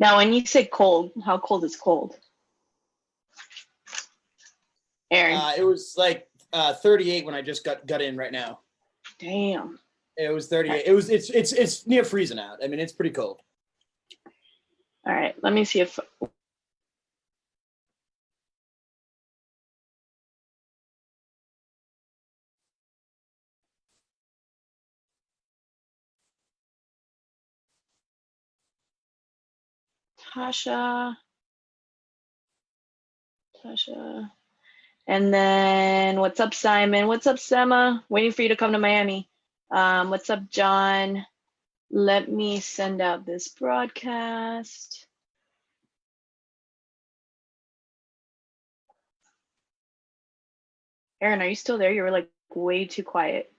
Now, when you say cold, how cold is cold? Aaron. It was like 38 when I just got in right now. Damn. It was 38. It's near freezing out. I mean, it's pretty cold. All right, let me see if Tasha. And then what's up, Simon? What's up, Sema? Waiting for you to come to Miami. What's up, John? Let me send out this broadcast. Aaron, are you still there? You were like way too quiet.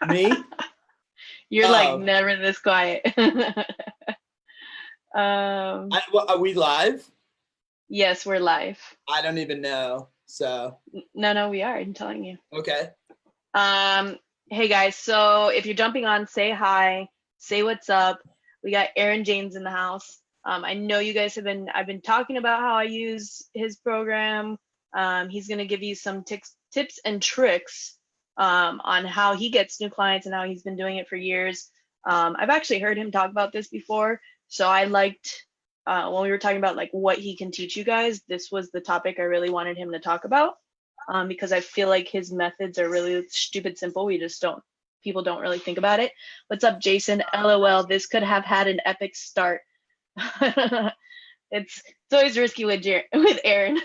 Me? You're like never this quiet. Are we live? Yes, we're live. I don't even know. So no, we are. I'm telling you. Okay. Hey guys. So if you're jumping on, say hi. Say what's up. We got Aaron James in the house. I know you guys I've been talking about how I use his program. He's gonna give you some tips and tricks on how he gets new clients and how he's been doing it for years. I've actually heard him talk about this before, so I liked when we were talking about like what he can teach you guys. This was the topic I really wanted him to talk about because I feel like his methods are really stupid simple. People don't really think about it. What's up, Jason? LOL, this could have had an epic start. It's always risky with Aaron.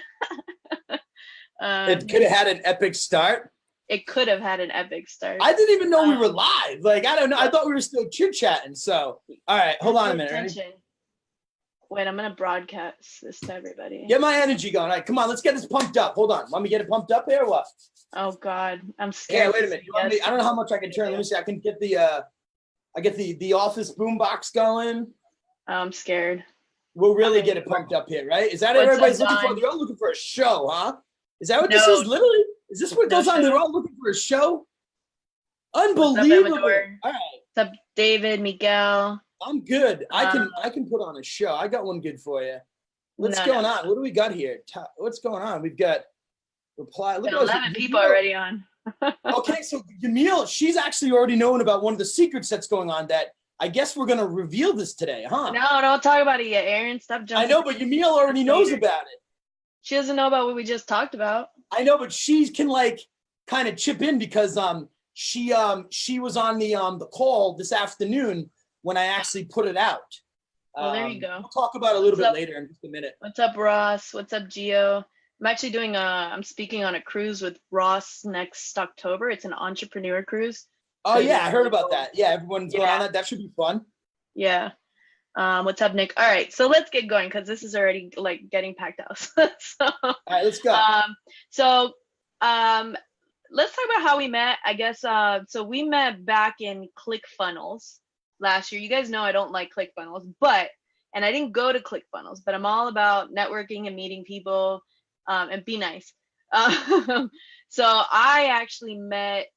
It could have had an epic start. It could have had an epic start. I didn't even know we were live. Like, I don't know. I thought we were still chit-chatting. So, all right, hold on a minute. Wait, I'm going to broadcast this to everybody. Get my energy going. All right, come on. Let's get this pumped up. Hold on. Want me to get it pumped up here or what? Oh, God. I'm scared. Yeah, wait a minute. I don't know how much I can turn. Let me see. I can get the office boombox going. I'm scared. We'll really get it pumped up here, right? Is that what everybody's looking for? They're all looking for a show, huh? Is that what this is? Literally? Is this what goes on? They're all looking for a show? Unbelievable. All right. What's up, David, Miguel? I'm good. I can put on a show. I got one good for you. What's going on? What do we got here? What's going on? We've got reply. Look, 11 people already on. Okay, so Yamil, she's actually already known about one of the secrets that's going on that I guess we're going to reveal this today, huh? No, don't talk about it yet, Aaron. Stop jumping. I know, but Yamil already knows about it. She doesn't know about what we just talked about. I know, but she can like kind of chip in because she was on the call this afternoon when I actually put it out. Well, there you go. We'll talk about it a little bit later in just a minute. What's up, Ross? What's up, Gio? I'm actually I'm speaking on a cruise with Ross next October. It's an entrepreneur cruise. Oh, yeah, I heard about that. Yeah, everyone's going on that. That should be fun. Yeah. What's up, Nick? All right, so let's get going because this is already like getting packed out. All right, let's go. Let's talk about how we met. I guess so we met back in ClickFunnels last year. You guys know I don't like ClickFunnels, and I didn't go to ClickFunnels, but I'm all about networking and meeting people and be nice. So I actually met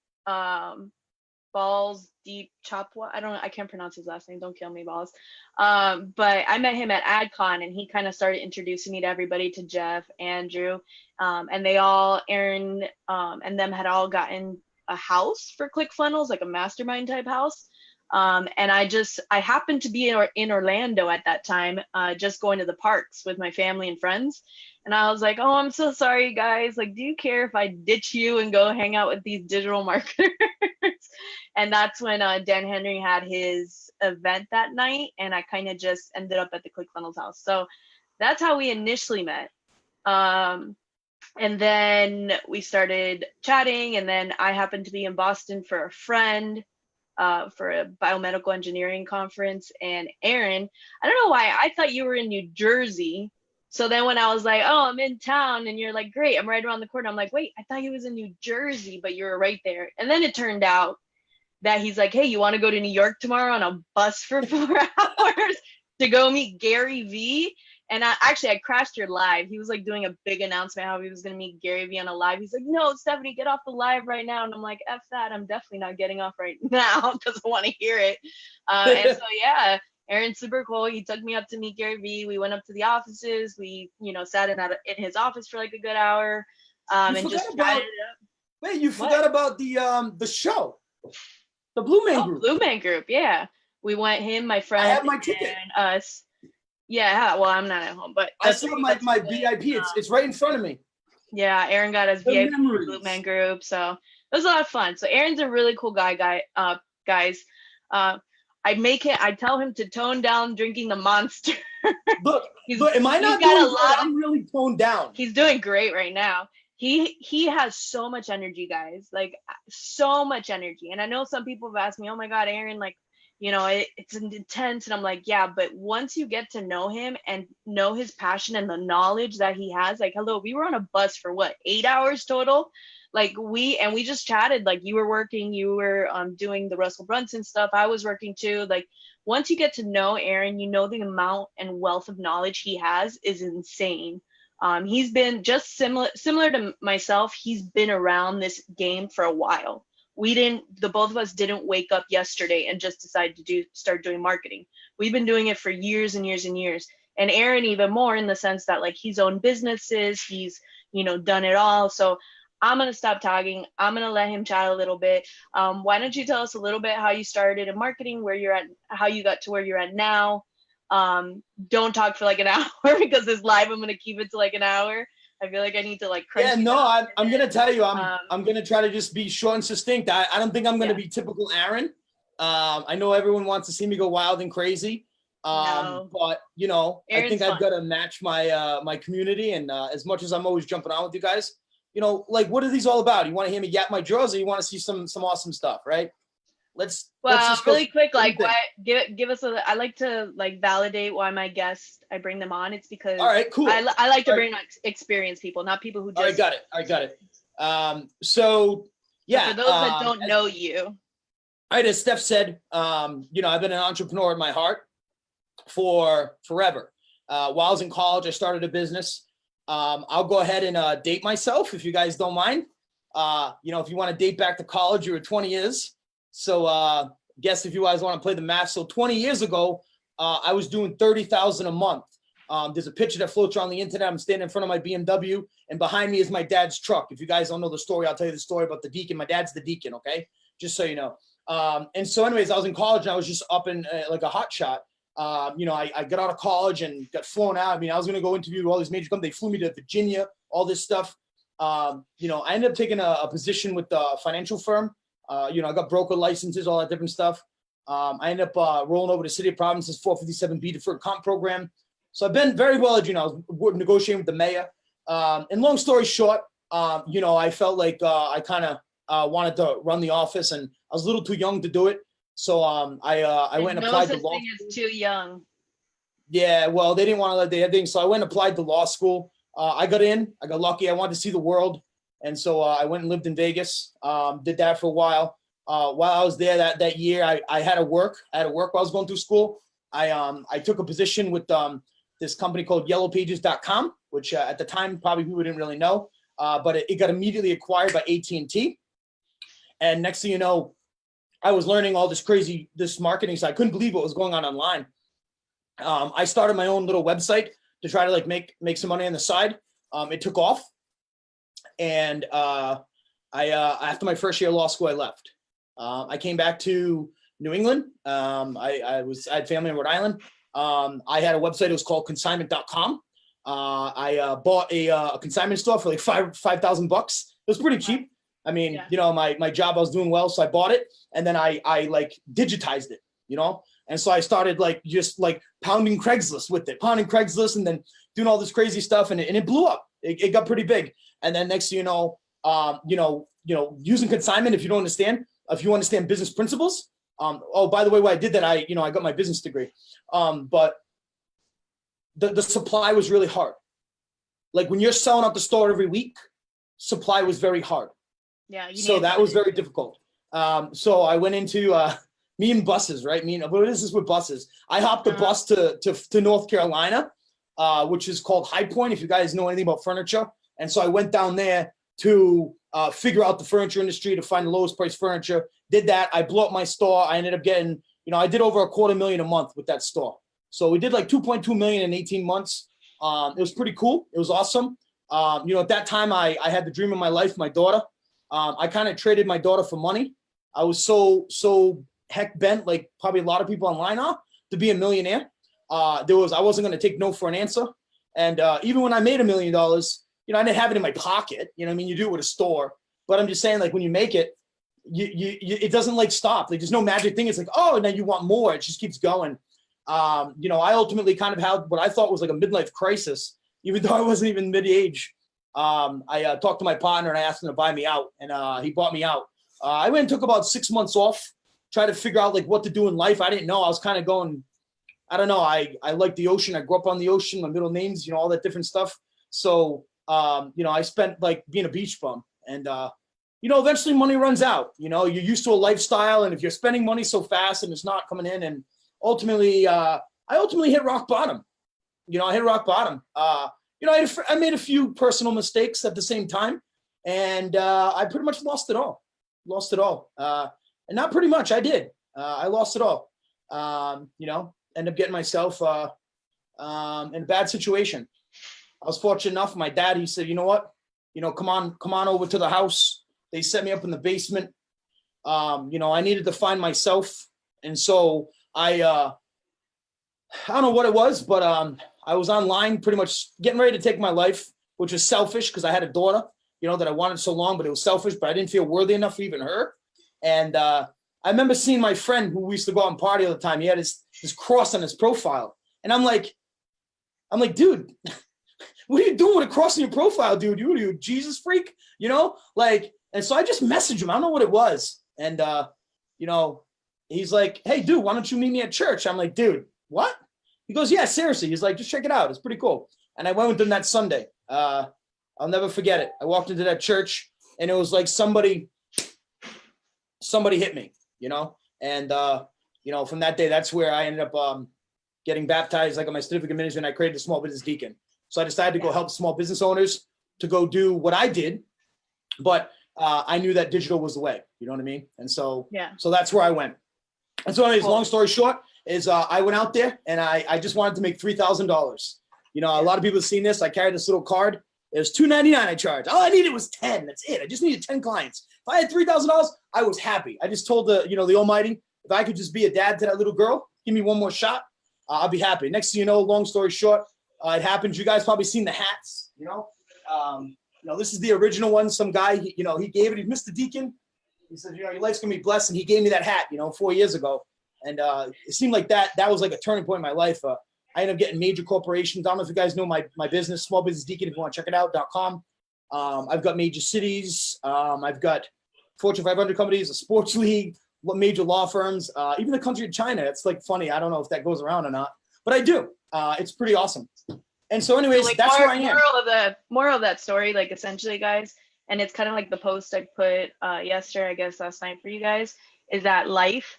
Balls Deep Chopwa. I can't pronounce his last name. Don't kill me, Balls. But I met him at AdCon, and he kind of started introducing me to everybody, to Jeff, Andrew, and they all, Aaron, and them had all gotten a house for ClickFunnels, like a mastermind type house. And I happened to be in Orlando at that time, just going to the parks with my family and friends. And I was like, oh, I'm so sorry, guys. Like, do you care if I ditch you and go hang out with these digital marketers? And that's when Dan Henry had his event that night. And I kind of just ended up at the ClickFunnels house. So that's how we initially met. And then we started chatting. And then I happened to be in Boston for a friend. For a biomedical engineering conference. And Aaron, I don't know why, I thought you were in New Jersey. So then when I was like, oh, I'm in town, and you're like, great, I'm right around the corner. I'm like, wait, I thought he was in New Jersey, but you were right there. And then it turned out that he's like, hey, you want to go to New York tomorrow on a bus for 4 hours to go meet Gary Vee? And I crashed your live. He was like doing a big announcement how he was going to meet Gary Vee on a live. He's like, no, Stephanie, get off the live right now. And I'm like, F that. I'm definitely not getting off right now because I want to hear it. And so, yeah, Aaron's super cool. He took me up to meet Gary Vee. We went up to the offices. We, sat in his office for like a good hour, and just chatted it up. Wait, you forgot about the show, the Blue Man Group. Blue Man Group, yeah. We went, him, my friend, I have my ticket. and us. Yeah, well, I'm not at home, but I saw my VIP. It's right in front of me. Yeah, Aaron got us VIP Blue Man Group, so it was a lot of fun. So Aaron's a really cool guys. I tell him to tone down drinking the Monster. Look, am I not doing good? I'm really toned down. He's doing great right now. He has so much energy, guys, like so much energy. And I know some people have asked me, oh my God, Aaron, like, it's intense. And I'm like, yeah, but once you get to know him and know his passion and the knowledge that he has, like, hello, we were on a bus for what, 8 hours total? Like we just chatted, like you were working, you were doing the Russell Brunson stuff. I was working too. Like once you get to know Aaron, the amount and wealth of knowledge he has is insane. He's been just similar to myself. He's been around this game for a while. The both of us didn't wake up yesterday and just decide to start doing marketing. We've been doing it for years and years and years. And Aaron even more, in the sense that like he's owned businesses, he's, done it all. So I'm going to stop talking. I'm going to let him chat a little bit. Why don't you tell us a little bit how you started in marketing, where you're at, how you got to where you're at now. Don't talk for like an hour because this live, I'm going to keep it to like an hour. I feel like I need to like crunch. Yeah, no, I'm gonna tell you, I'm gonna try to just be short and succinct. I don't think I'm gonna be typical Aaron. I know everyone wants to see me go wild and crazy. No. But Aaron's I think fun. I've got to match my my community. And as much as I'm always jumping on with you guys, like what are these all about? You want to hear me yap my drawers, or you want to see some awesome stuff, right? Let's just really quick, like why give us I like to like validate why my guests, I bring them on. It's because all right, cool. I like to bring experienced people, not people who just. I got it. So yeah, for those that don't know you. All right, as Steph said, I've been an entrepreneur in my heart for forever. While I was in college, I started a business. I'll go ahead and date myself if you guys don't mind. If you want to date back to college, you were 20 years. So guess if you guys want to play the math. So 20 years ago, I was doing $30,000 a month. There's a picture that floats around the internet. I'm standing in front of my BMW, and behind me is my dad's truck. If you guys don't know the story, I'll tell you the story about the deacon. My dad's the deacon, okay? Just so you know. And so anyways, I was in college, and I was just up in like a hot shot. I got out of college and got flown out. I mean, I was going to go interview all these major companies. They flew me to Virginia, all this stuff. I ended up taking a position with a financial firm. I got broker licenses, all that different stuff. I ended up rolling over to City of Providence's 457B deferred comp program. So I've been very well, I was negotiating with the mayor. And long story short, I felt like I kind of wanted to run the office, and I was a little too young to do it. So I went and applied to law school. Is too young. Yeah, well, they didn't want to let the thing. So I went and applied to law school. I got in. I got lucky. I wanted to see the world. And so I went and lived in Vegas, did that for a while. While I was there that year, I had to work. I had to work while I was going through school. I took a position with this company called yellowpages.com, which at the time probably people didn't really know, but it got immediately acquired by AT&T. And next thing you know, I was learning all this marketing. So I couldn't believe what was going on online. I started my own little website to try to like make some money on the side. It took off. And after my first year of law school, I left. I came back to New England. I had family in Rhode Island. I had a website. It was called consignment.com. I bought a consignment store for like $5,000. It was pretty cheap. I mean, my job, I was doing well, so I bought it, and then I like digitized it, and so I started like just like pounding Craigslist with it, and then doing all this crazy stuff, and it blew up. It got pretty big. And then next thing you know, using consignment, if you understand business principles. By the way, when I did that, I got my business degree. But the supply was really hard. Like when you're selling out the store every week, supply was very hard. Yeah. So that was very difficult. So I went into me and buses, right? What is this with buses? I hopped a bus to North Carolina, which is called High Point, if you guys know anything about furniture. And so I went down there to figure out the furniture industry, to find the lowest price furniture. Did that. I blew up my store. I ended up getting I did over $250,000 a month with that store. So we did like 2.2 million in 18 months. It was pretty cool. It was awesome. At that time I had the dream of my life, my daughter. I kind of traded my daughter for money. I was so heck bent, like probably a lot of people online are, to be a millionaire. I wasn't going to take no for an answer. And even when I made $1 million, I didn't have it in my pocket. You know what I mean? You do it with a store. But I'm just saying, like, when you make it, it doesn't like stop. Like, there's no magic thing. It's like, oh, and then you want more. It just keeps going. I ultimately kind of had what I thought was like a midlife crisis, even though I wasn't even mid-age. I talked to my partner and I asked him to buy me out, and he bought me out. I went and took about 6 months off, tried to figure out like what to do in life. I didn't know. I was kind of going, I don't know. I like the ocean. I grew up on the ocean. My middle names, all that different stuff. So, I spent like being a beach bum, and eventually money runs out. You're used to a lifestyle, and if you're spending money so fast and it's not coming in, and ultimately, I hit rock bottom. I hit rock bottom. I made a few personal mistakes at the same time, and I pretty much lost it all. And not pretty much, I did. I lost it all. Ended up getting myself in a bad situation. I was fortunate enough. My dad, he said, you know what? Come on over to the house. They set me up in the basement. I needed to find myself. And so I don't know what it was, but I was online pretty much getting ready to take my life, which was selfish because I had a daughter, that I wanted so long, but it was selfish, but I didn't feel worthy enough for even her. And I remember seeing my friend who we used to go out and party all the time. He had this cross on his profile. And I'm like, dude, what are you doing with a cross on your profile, dude? You Jesus freak, and so I just messaged him. I don't know what it was. And, he's like, hey, dude, why don't you meet me at church? I'm like, dude, what? He goes, yeah, seriously. He's like, just check it out. It's pretty cool. And I went with him that Sunday. I'll never forget it. I walked into that church and it was like somebody hit me, and, from that day, that's where I ended up getting baptized, like on my certificate of ministry, and I created a small business deacon. So I decided to go help small business owners to go do what I did. But I knew that digital was the way, you know what I mean? And so, so that's where I went. And so anyways, long story short is I went out there and I just wanted to make $3,000. A lot of people have seen this. I carried this little card. It was $2.99 I charged. All I needed was 10. That's it. I just needed 10 clients. If I had $3,000, I was happy. I just told the Almighty, if I could just be a dad to that little girl, give me one more shot, I'll be happy. Next thing you know, long story short, it happened. You guys probably seen the hats, this is the original one. Some guy, he gave it. He's Mr. Deacon. He said, your life's going to be blessed. And he gave me that hat, 4 years ago. And it seemed like that was like a turning point in my life. I ended up getting major corporations. I don't know if you guys know my business, Small Business Deacon, if you want to check it out, .com. I've got major cities. I've got Fortune 500 companies, a sports league, major law firms, even the country of China. It's like funny. I don't know if that goes around or not, but I do. It's pretty awesome. And so anyways, that's where I am. Moral of that story, like essentially, guys, and it's kind of like the post I put yesterday, I guess last night for you guys, is that life,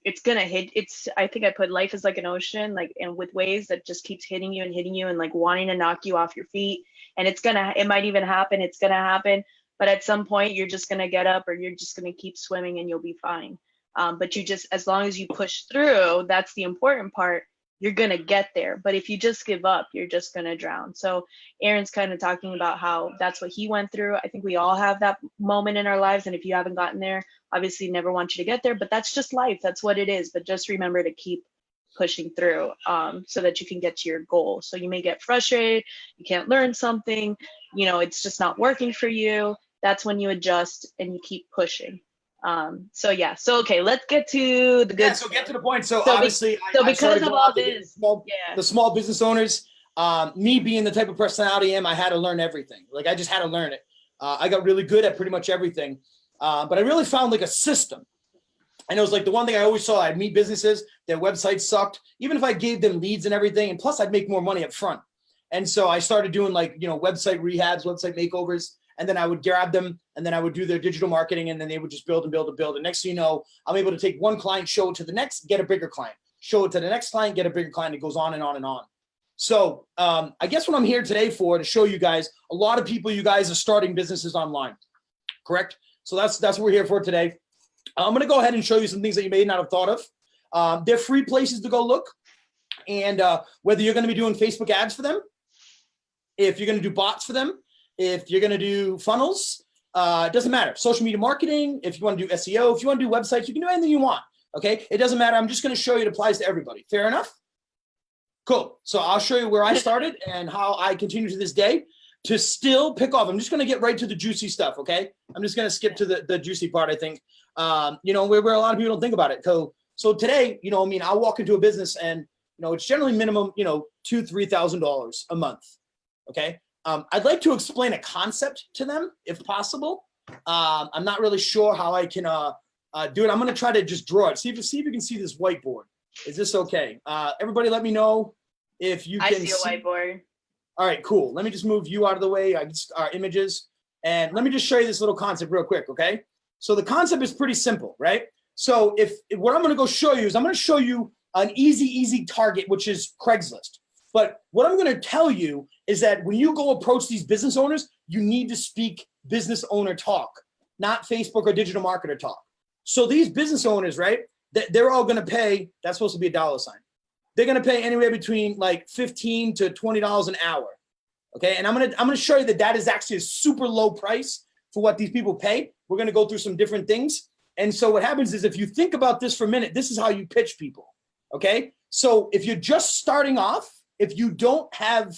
it's gonna hit. I think I put life is like an ocean, like, and with waves that just keeps hitting you and like wanting to knock you off your feet. And it might even happen. It's gonna happen. But at some point, you're just gonna get up, or you're just gonna keep swimming, and you'll be fine. But as long as you push through, that's the important part. You're gonna get there. But if you just give up, you're just gonna drown. So Aaron's kind of talking about how that's what he went through. I think we all have that moment in our lives. And if you haven't gotten there, obviously never want you to get there, but that's just life. That's what it is. But just remember to keep pushing through so that you can get to your goal. So you may get frustrated, you can't learn something, it's just not working for you. That's when you adjust and you keep pushing. Okay, let's get to the good. Yeah, so get to the point. So obviously, because of all this, the small business owners, me being the type of personality I am, I had to learn everything. Like I just had to learn it. I got really good at pretty much everything, but I really found like a system. And it was like the one thing I always saw. I'd meet businesses, their websites sucked, even if I gave them leads and everything, and plus I'd make more money up front. And so I started doing like website rehabs, website makeovers. And then I would grab them and then I would do their digital marketing, and then they would just build and build and build. And next thing you know, I'm able to take one client, show it to the next, get a bigger client, show it to the next client, get a bigger client. It goes on and on and on. So I guess what I'm here today for, to show you guys, a lot of people, you guys are starting businesses online, correct? So that's what we're here for today. I'm going to go ahead and show you some things that you may not have thought of. They're free places to go look. And whether you're going to be doing Facebook ads for them, if you're going to do bots for them, if you're going to do funnels, it doesn't matter. Social media marketing, if you want to do SEO, if you want to do websites, you can do anything you want. Okay. It doesn't matter. I'm just going to show you it applies to everybody. Fair enough? Cool. So I'll show you where I started and how I continue to this day to still pick off. I'm just going to get right to the juicy stuff. Okay. I'm just going to skip to the juicy part, I think, where a lot of people don't think about it. So today, I'll walk into a business and, it's generally minimum, $2,000-$3,000 a month. Okay. I'd like to explain a concept to them if possible. I'm not really sure how I can do it. I'm going to try to just draw it. See if you can see this whiteboard. Is this okay? Everybody let me know if you can see a whiteboard. All right, cool. Let me just move you out of the way. Our images. And let me just show you this little concept real quick, okay? So the concept is pretty simple, right? So if what I'm going to go show you is I'm going to show you an easy target, which is Craigslist. But what I'm going to tell you is that when you go approach these business owners, you need to speak business owner talk, not Facebook or digital marketer talk. So these business owners, right, they're all going to pay, that's supposed to be a dollar sign. They're going to pay anywhere between like $15 to $20 an hour. Okay. And I'm going to show you that is actually a super low price for what these people pay. We're going to go through some different things. And so what happens is if you think about this for a minute, this is how you pitch people. Okay. So if you're just starting off, if you don't have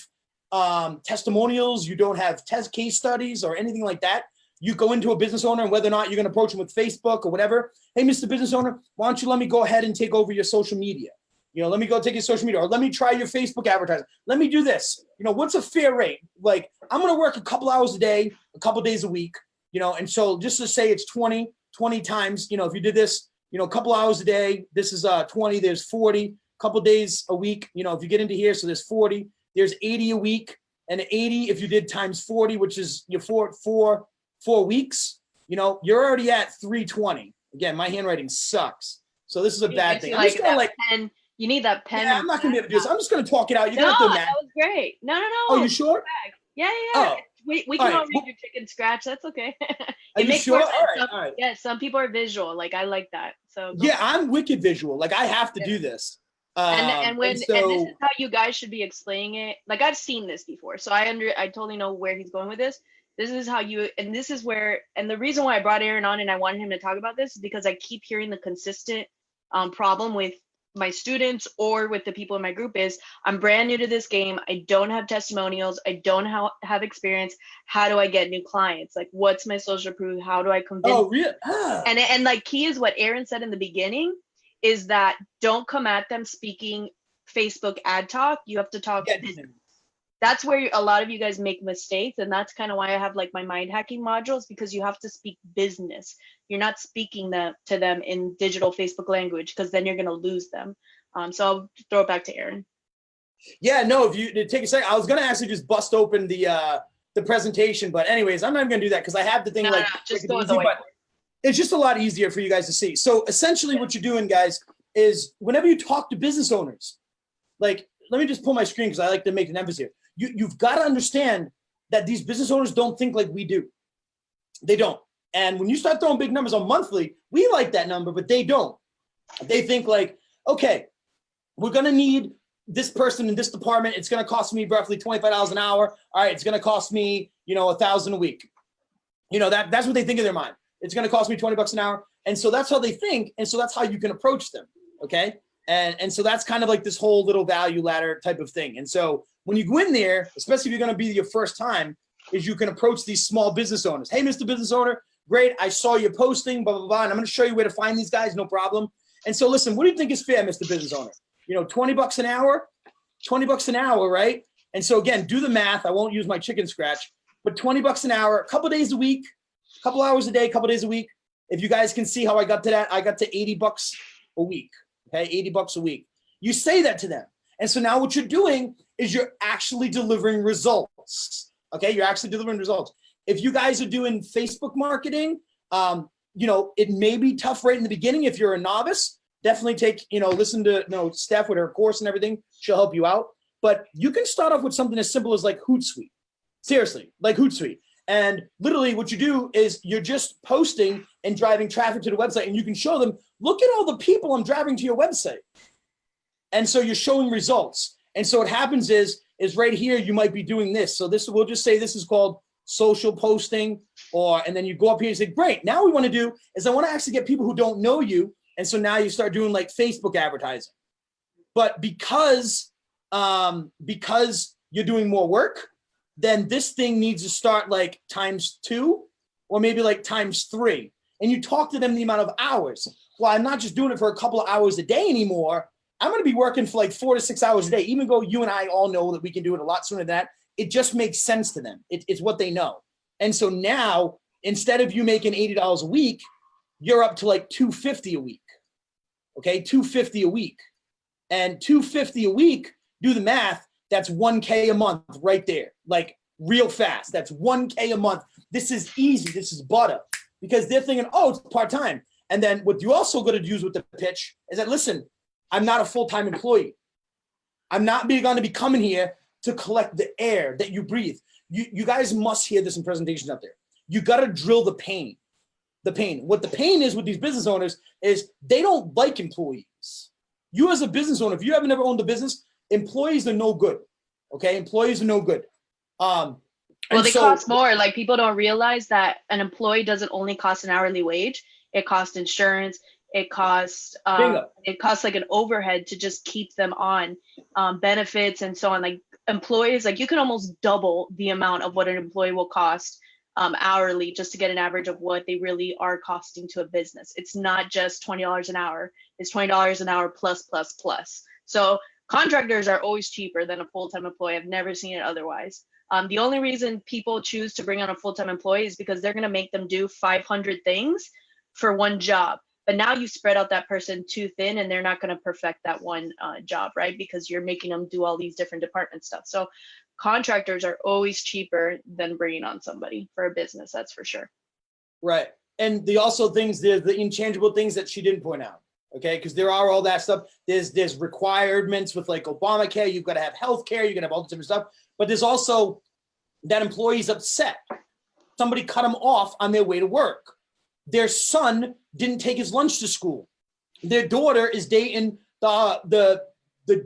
testimonials, you don't have test case studies or anything like that, you go into a business owner and whether or not you're going to approach them with Facebook or whatever. Hey, Mr. Business Owner, why don't you let me go ahead and take over your social media? Let me go take your social media, or let me try your Facebook advertising. Let me do this. What's a fair rate? Like, I'm going to work a couple hours a day, a couple days a week, and so just to say it's 20 times, if you did this, a couple hours a day, this is 20, there's 40, couple days a week, if you get into here, so there's 40, there's 80 a week, and 80, if you did times 40, which is your four weeks, you're already at 320. Again, my handwriting sucks. So this is a bad thing. I'm just gonna pen. You need that pen. Yeah, I'm not gonna be able to do this. I'm just gonna talk it out. You're gonna have to that was great. No. Oh, you sure? Yeah. Oh. We can all read your chicken scratch. That's okay. Are you sure? All right. Yeah, some people are visual. Like I like that. So yeah, I'm wicked visual. Like I have to do this. And this is how you guys should be explaining it. Like I've seen this before, so I totally know where he's going with this. This is how this is where, and the reason why I brought Aaron on and I wanted him to talk about this is because I keep hearing the consistent problem with my students or with the people in my group is I'm brand new to this game. I don't have testimonials. I don't have experience. How do I get new clients? Like, what's my social proof? How do I convince? Oh, really? And like key is what Aaron said in the beginning is that don't come at them speaking Facebook ad talk. You have to talk business. That's where a lot of you guys make mistakes. And that's kind of why I have like my mind hacking modules, because you have to speak business. You're not speaking to them in digital Facebook language, because then you're going to lose them. So I'll throw it back to Aaron. Yeah, no, if you take a second, I was going to actually just bust open the presentation, but anyways, I'm not even going to do that because I have the thing just go with the whiteboard. It's just a lot easier for you guys to see. So essentially what you're doing, guys, is whenever you talk to business owners, like, let me just pull my screen because I like to make an emphasis here. You've got to understand that these business owners don't think like we do. They don't. And when you start throwing big numbers on monthly, we like that number, but they don't. They think like, okay, we're going to need this person in this department. It's going to cost me roughly $25 an hour. All right, it's going to cost me, $1,000 a week. That's what they think in their mind. It's going to cost me $20 an hour. And so that's how they think. And so that's how you can approach them. Okay. And so that's kind of like this whole little value ladder type of thing. And so when you go in there, especially if you're going to be your first time, is you can approach these small business owners. Hey, Mr. Business Owner, great. I saw you posting, blah, blah, blah. And I'm going to show you where to find these guys. No problem. And so listen, what do you think is fair, Mr. Business Owner? $20 an hour, $20 an hour, right? And so again, do the math. I won't use my chicken scratch, but $20 an hour, a couple days a week, a couple hours a day, a couple days a week. If you guys can see how I got to that, I got to $80 a week. Okay, $80 a week. You say that to them. And so now what you're doing is you're actually delivering results. Okay, you're actually delivering results. If you guys are doing Facebook marketing, it may be tough right in the beginning. If you're a novice, definitely take, listen to Steph with her course and everything. She'll help you out. But you can start off with something as simple as like Hootsuite. Seriously, like Hootsuite. And literally what you do is you're just posting and driving traffic to the website, and you can show them, look at all the people I'm driving to your website. And so you're showing results. And so what happens is right here, you might be doing this. So this, we'll just say this is called social posting, and then you go up here and say, great, now we want to do is I want to actually get people who don't know you. And so now you start doing like Facebook advertising. But because you're doing more work, then this thing needs to start like ×2 or maybe like ×3. And you talk to them the amount of hours. Well, I'm not just doing it for a couple of hours a day anymore. I'm going to be working for like 4 to 6 hours a day, even though you and I all know that we can do it a lot sooner than that. It just makes sense to them. It's what they know. And so now, instead of you making $80 a week, you're up to like $250 a week. Okay, $250 a week. And $250 a week, do the math, that's $1K a month right there. Like real fast. That's $1K a month. This is easy. This is butter. Because they're thinking, oh, it's part-time. And then what you also got to use with the pitch is that, listen, I'm not a full-time employee. I'm not going to be coming here to collect the air that you breathe. You guys must hear this in presentations out there. You got to drill the pain. The pain. What the pain is with these business owners is they don't like employees. You as a business owner, if you haven't ever owned a business, employees are no good. Okay? Employees are no good. Well, they cost more. Like, people don't realize that an employee doesn't only cost an hourly wage. It costs insurance. It costs like an overhead to just keep them on, benefits and so on. Like, employees, like, you can almost double the amount of what an employee will cost hourly just to get an average of what they really are costing to a business. It's not just $20 an hour. It's $20 an hour plus, plus, plus. So contractors are always cheaper than a full-time employee. I've never seen it otherwise. The only reason people choose to bring on a full-time employee is because they're going to make them do 500 things for one job. But now you spread out that person too thin, and they're not going to perfect that one job, right? Because you're making them do all these different department stuff. So contractors are always cheaper than bringing on somebody for a business. That's for sure. Right. And the also things, the intangible things that she didn't point out. Okay. Because there are all that stuff. There's requirements with like Obamacare. You've got to have healthcare. You're going to have all this different stuff. But there's also that employee's upset. Somebody cut them off on their way to work. Their son didn't take his lunch to school. Their daughter is dating the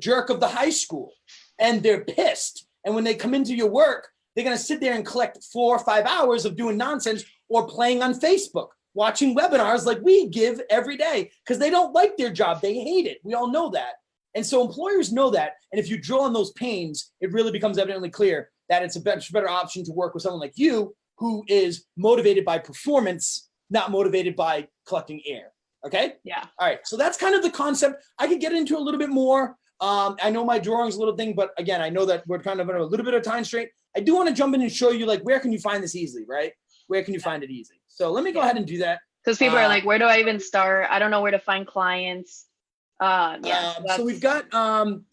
jerk of the high school, and they're pissed. And when they come into your work, they're going to sit there and collect 4 or 5 hours of doing nonsense or playing on Facebook, watching webinars like we give every day, because they don't like their job. They hate it. We all know that. And so employers know that. And if you draw on those pains, it really becomes evidently clear that it's a better option to work with someone like you, who is motivated by performance, not motivated by collecting air. Okay? Yeah. All right. So that's kind of the concept. I could get into a little bit more. I know my drawing's a little thing, but again, I know that we're kind of in a little bit of time strain. I do want to jump in and show you, like, where can you find this easily, right? Where can you find it easy? So let me go ahead and do that. Because people are like, where do I even start? I don't know where to find clients. So we've got,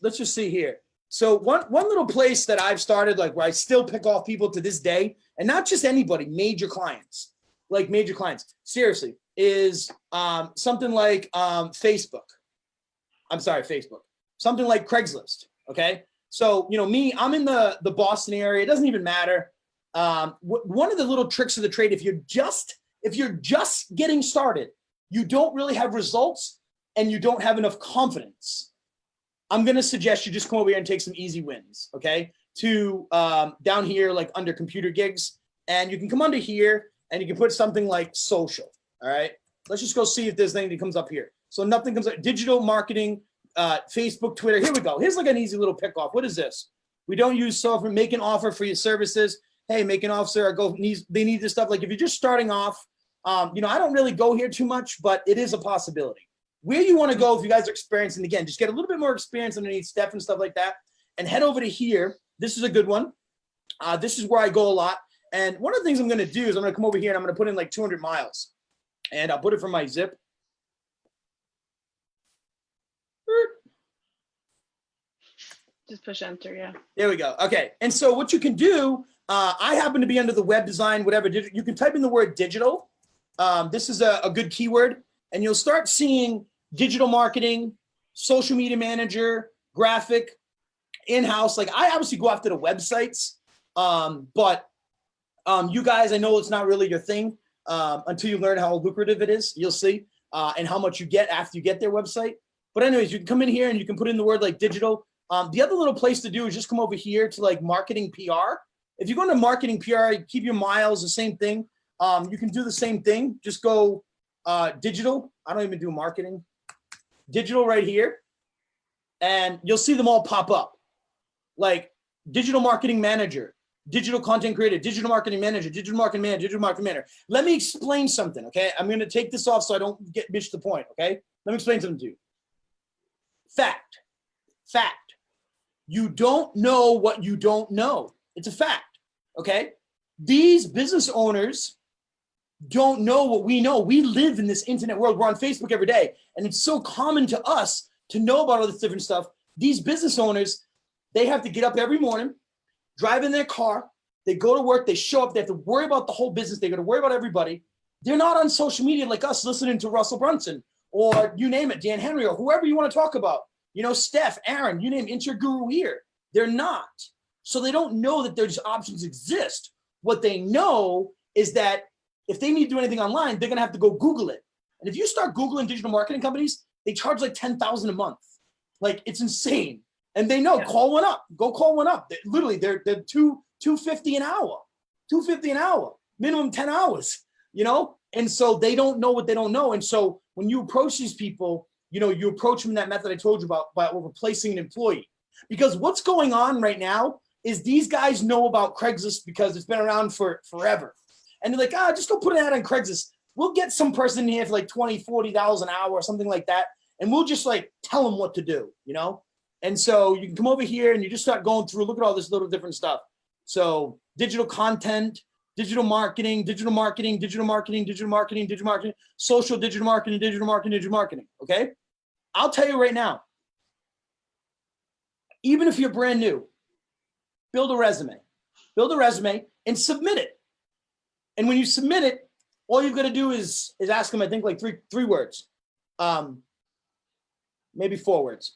let's just see here. So one little place that I've started, like, where I still pick off people to this day, and not just anybody, major clients, seriously, is something like Facebook. I'm sorry, Facebook. Something like Craigslist. Okay. So, me, I'm in the Boston area. It doesn't even matter. One of the little tricks of the trade, if you're just getting started, you don't really have results and you don't have enough confidence, I'm going to suggest you just come over here and take some easy wins. Okay. To down here, like under computer gigs, and you can come under here and you can put something like social. All right. Let's just go see if there's anything that comes up here. So nothing comes up. Digital marketing, Facebook, Twitter. Here we go. Here's like an easy little pick off. What is this? We don't use software. Make an offer for your services. Hey, make an offer. They need this stuff. Like, if you're just starting off, I don't really go here too much, but it is a possibility. Where you want to go if you guys are experiencing, again, just get a little bit more experience underneath Steph and stuff like that, and head over to here. This is a good one. This is where I go a lot. And one of the things I'm going to do is I'm going to come over here and I'm going to put in like 200 miles, and I'll put it from my zip. Just push enter, yeah. There we go. Okay. And so what you can do, I happen to be under the web design, whatever. You can type in the word digital. This is a good keyword. And you'll start seeing digital marketing, social media manager, graphic, in-house. Like, I obviously go after the websites, but You guys, I know it's not really your thing until you learn how lucrative it is. You'll see, and how much you get after you get their website. But anyways, you can come in here and you can put in the word like digital. The other little place to do is just come over here to like marketing PR. If you go into marketing PR, keep your miles, the same thing. You can do the same thing. Just go digital. I don't even do marketing. Digital right here. And you'll see them all pop up. Like digital marketing manager, digital content creator, digital marketing manager, digital marketing manager, digital marketing manager. Let me explain something, okay? I'm going to take this off so I don't miss the point, okay? Let me explain something to you. Fact. You don't know what you don't know. It's a fact, okay? These business owners don't know what we know. We live in this internet world. We're on Facebook every day, and it's so common to us to know about all this different stuff. These business owners, they have to get up every morning, drive in their car, they go to work, they show up, they have to worry about the whole business, they got to worry about everybody. They're not on social media like us listening to Russell Brunson or you name it, Dan Henry or whoever you want to talk about. You know, Steph, Aaron, you name it, Inter Guru here. They're not. So they don't know that there's options exist. What they know is that if they need to do anything online, they're going to have to go Google it. And if you start Googling digital marketing companies, they charge like $10,000 a month. Like it's insane. And they know, call one up, go call one up. They're $250 an hour, $250 an hour, minimum 10 hours, you know? And so they don't know what they don't know. And so when you approach these people, you know, you approach them in that method I told you about by replacing an employee. Because what's going on right now is these guys know about Craigslist because it's been around for forever. And they're like, just go put an ad on Craigslist. We'll get some person in here for like $20, $40 an hour or something like that. And we'll just like tell them what to do, you know? And so you can come over here and you just start going through, look at all this little different stuff. So digital content, digital marketing, digital marketing, digital marketing, digital marketing, digital marketing, social digital marketing, digital marketing, digital marketing. Okay. I'll tell you right now, even if you're brand new, build a resume and submit it. And when you submit it, all you've got to do is ask them, I think like three words, maybe 4 words.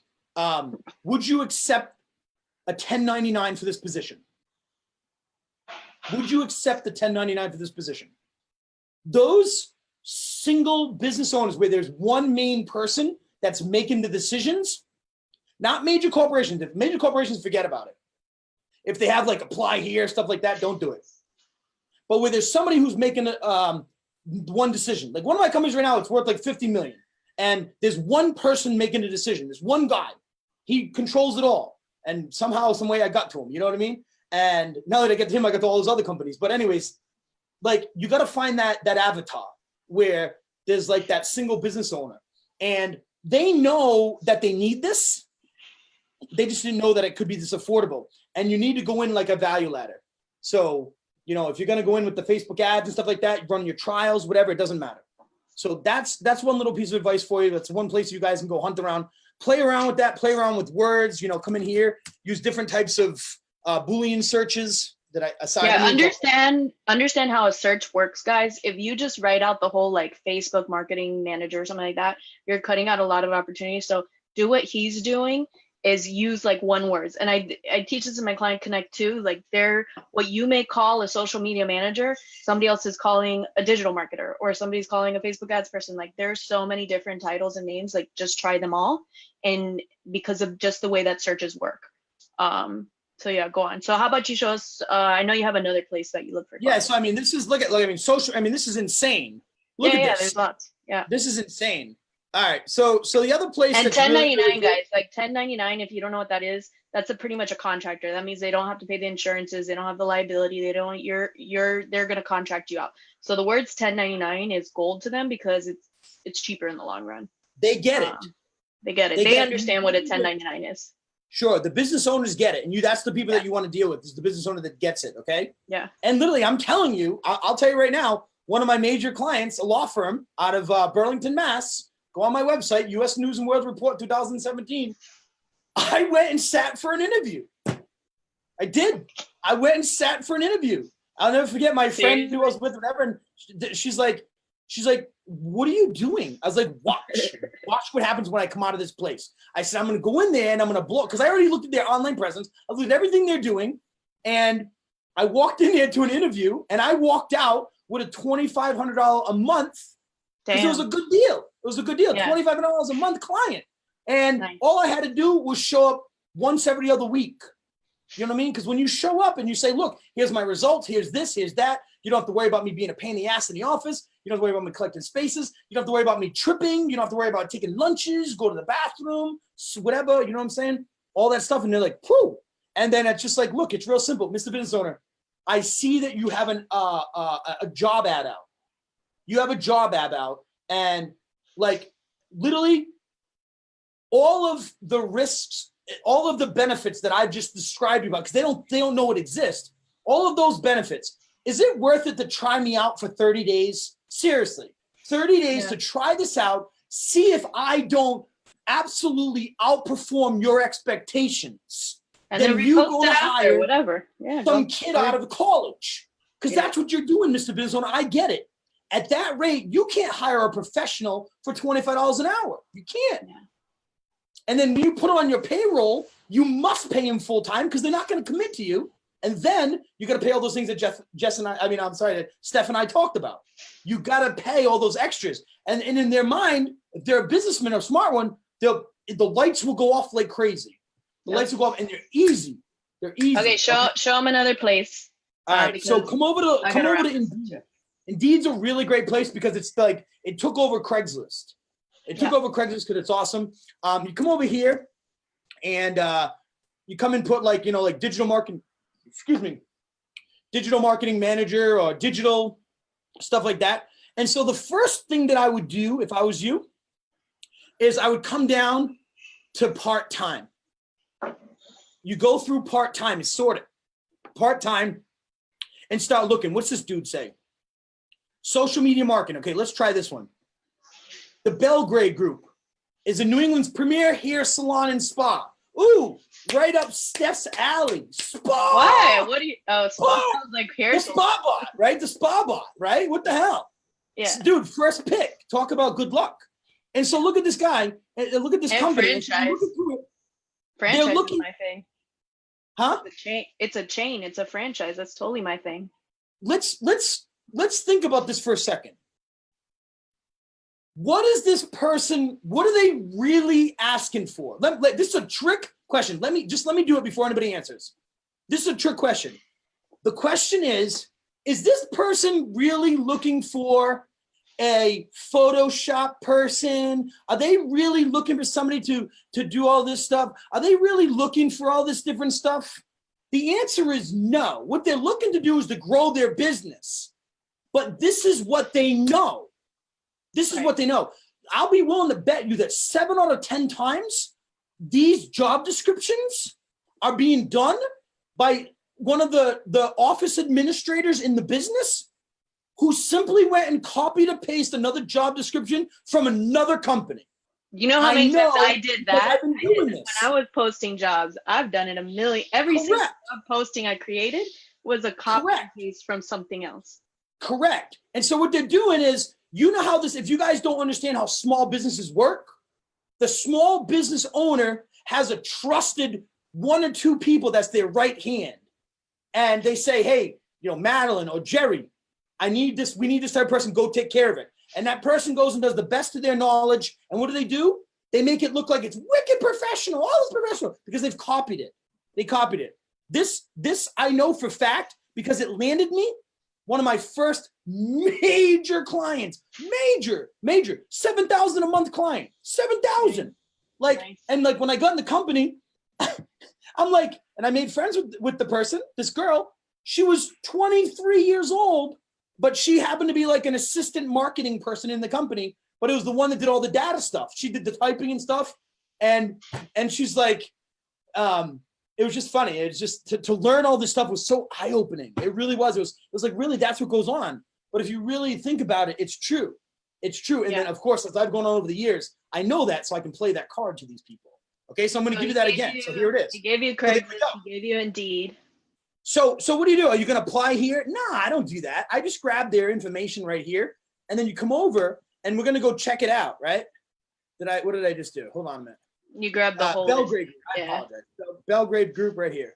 Would you accept a 1099 for this position? Would you accept the 1099 for this position? Those single business owners where there's one main person that's making the decisions, not major corporations. If major corporations, forget about it. If they have like apply here, stuff like that, don't do it. But where there's somebody who's making one decision, like one of my companies right now, it's worth like 50 million. And there's one person making a decision. There's one guy. He controls it all. And somehow, some way I got to him. You know what I mean? And now that I get to him, I got to all those other companies. But anyways, like you got to find that avatar where there's like that single business owner. And they know that they need this. They just didn't know that it could be this affordable. And you need to go in like a value ladder. So, you know, if you're going to go in with the Facebook ads and stuff like that, you run your trials, whatever, it doesn't matter. So that's one little piece of advice for you. That's one place you guys can go hunt around, play around with that, play around with words, you know, come in here, use different types of Boolean searches that I assign. Yeah, understand how a search works, guys. If you just write out the whole like Facebook marketing manager or something like that, you're cutting out a lot of opportunities. So do what he's doing is use like one words. And I teach this in my Client Connect too. Like what you may call a social media manager, somebody else is calling a digital marketer, or somebody's calling a Facebook ads person. Like there's so many different titles and names, like just try them all. And because of just the way that searches work. So yeah, go on. So how about you show us, I know you have another place that you look for. Yeah. So, I mean, this is, this is insane. Look at this. There's lots. Yeah. This is insane. All right. So the other place. And 1099 guys, like 1099, if you don't know what that is, that's pretty much a contractor. That means they don't have to pay the insurances. They don't have the liability. They don't, they're going to contract you out. So the words 1099 is gold to them because it's cheaper in the long run. They get it. They get it. They understand what a 1099 is. Sure. The business owners get it. And that's the people that you want to deal with, is the business owner that gets it. Okay. Yeah. And literally, I'm telling you, I'll tell you right now, one of my major clients, a law firm out of Burlington, Mass, go on my website, U.S. News and World Report 2017. I went and sat for an interview. I did. I went and sat for an interview. I'll never forget my friend who I was with, whatever. And she's like, what are you doing? I was like, watch what happens when I come out of this place. I said, I'm going to go in there and I'm going to blow, because I already looked at their online presence. I looked at everything they're doing. And I walked in there to an interview and I walked out with a $2,500 a month because it was a good deal. It was a good deal. Yeah. $2,500 a month client. And all I had to do was show up once every other week. You know what I mean? Because when you show up and you say, look, here's my results, here's this, here's that, you don't have to worry about me being a pain in the ass in the office. You don't have to worry about me collecting spaces. You don't have to worry about me tripping. You don't have to worry about taking lunches, go to the bathroom, whatever. You know what I'm saying? All that stuff. And they're like, whew. And then it's just like, look, it's real simple. Mr. Business Owner, I see that you have a job ad out. You have a job ad out. And like literally all of the risks, all of the benefits that I've just described you about, because they don't know it exists. All of those benefits. Is it worth it to try me out for 30 days? Seriously, 30 days to try this out, see if I don't absolutely outperform your expectations. And then you go to hire whatever. Some kid out of college. Because that's what you're doing, Mr. Business Owner. I get it. At that rate, you can't hire a professional for $25 an hour. You can't. Yeah. And then when you put it on your payroll, you must pay him full time because they're not going to commit to you. And then you got to pay all those things that Steph and I talked about. You got to pay all those extras. And in their mind, if they're a businessman or a smart one, the lights will go off like crazy. The lights will go off and they're easy. They're easy. Okay, show them another place. All right, so come over to Indeed. Indeed's a really great place because it's like, it took over Craigslist. It took over Craigslist because it's awesome. You come over here and you come and put like digital marketing, digital marketing manager or digital stuff like that. And so the first thing that I would do if I was you is I would come down to part-time. You go through part-time and sort it. Part-time and start looking. What's this dude say? Social media marketing. Okay, let's try this one. The Belgrade Group is a New England's premier hair salon and spa. Ooh, right up Steph's alley. Spa. Why? What do you? Oh, spa. Like hair. The spa bot, right? The spa bot, right? What the hell? Yeah, dude. First pick. Talk about good luck. And so look at this guy. And look at this company. Franchise. Franchise is my thing. Huh? It's a chain. It's a franchise. That's totally my thing. Let's think about this for a second. What is this person? What are they really asking for? This is a trick question. Let me do it before anybody answers. This is a trick question. The question is this person really looking for a Photoshop person? Are they really looking for somebody to do all this stuff? Are they really looking for all this different stuff? The answer is no. What they're looking to do is to grow their business. But this is what they know. This is what they know. I'll be willing to bet you that 7 out of 10 times, these job descriptions are being done by one of the office administrators in the business who simply went and copied and pasted another job description from another company. You know how many times I did that? When I was posting jobs, I've done it a million. Every single job posting I created was a copy and paste from something else. Correct. And so what they're doing is, you know how this, if you guys don't understand how small businesses work, the small business owner has a trusted 1 or 2 people that's their right hand. And they say, hey, Madeline or Jerry, we need this type of person, go take care of it. And that person goes and does the best of their knowledge. And what do? They make it look like it's wicked professional, all this professional, because they've copied it. They copied it. This I know for fact because it landed me one of my first major clients, major, $7,000 a month client, $7,000. And when I got in the company, I'm like, and I made friends with the person, this girl, she was 23 years old, but she happened to be like an assistant marketing person in the company, but it was the one that did all the data stuff. She did the typing and stuff. And she's like, it was just funny. It was just to learn all this stuff was so eye-opening. It really was. It was like, really, that's what goes on. But if you really think about it, it's true. It's true. And then, of course, as I've gone on over the years, I know that, so I can play that card to these people. Okay, so I'm going to give you that again. So here it is. He gave you Craigslist. He gave you Indeed. So what do? Are you going to apply here? No, I don't do that. I just grab their information right here, and then you come over, and we're going to go check it out, right? What did I just do? Hold on a minute. You grabbed the whole Belgrade Group. I apologize. So Belgrade Group right here.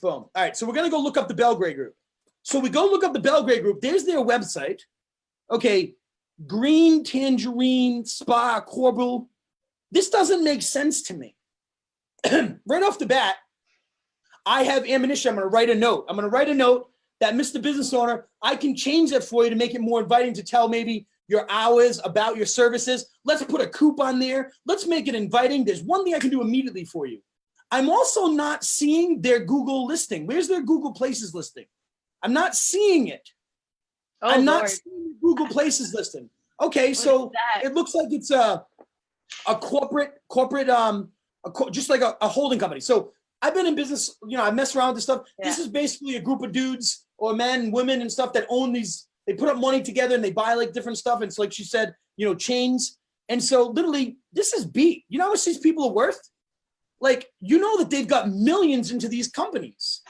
Boom. All right. So we're going to go look up the Belgrade Group. So we go look up the Belgrade Group. There's their website. Okay. Green Tangerine Spa Corbeil. This doesn't make sense to me. Right off the bat, I have ammunition. I'm going to write a note. I'm going to write a note that, Mr. Business Owner, I can change that for you to make it more inviting, to tell maybe your hours, about your services. Let's put a coupon there. Let's make it inviting. There's one thing I can do immediately for you. I'm also not seeing their Google listing. Where's their Google Places listing? I'm not seeing it. Oh, I'm not Lord. seeing the Google Places listing. Okay, so it looks like it's a corporate, just like a holding company. So I've been in business, you know, I mess around with this stuff. Yeah. This is basically a group of dudes or men, women and stuff that own these. They put up money together and they buy like different stuff. And it's like she said, you know, chains. And so literally this is beat. You know how much these people are worth? Like, you know that they've got millions into these companies.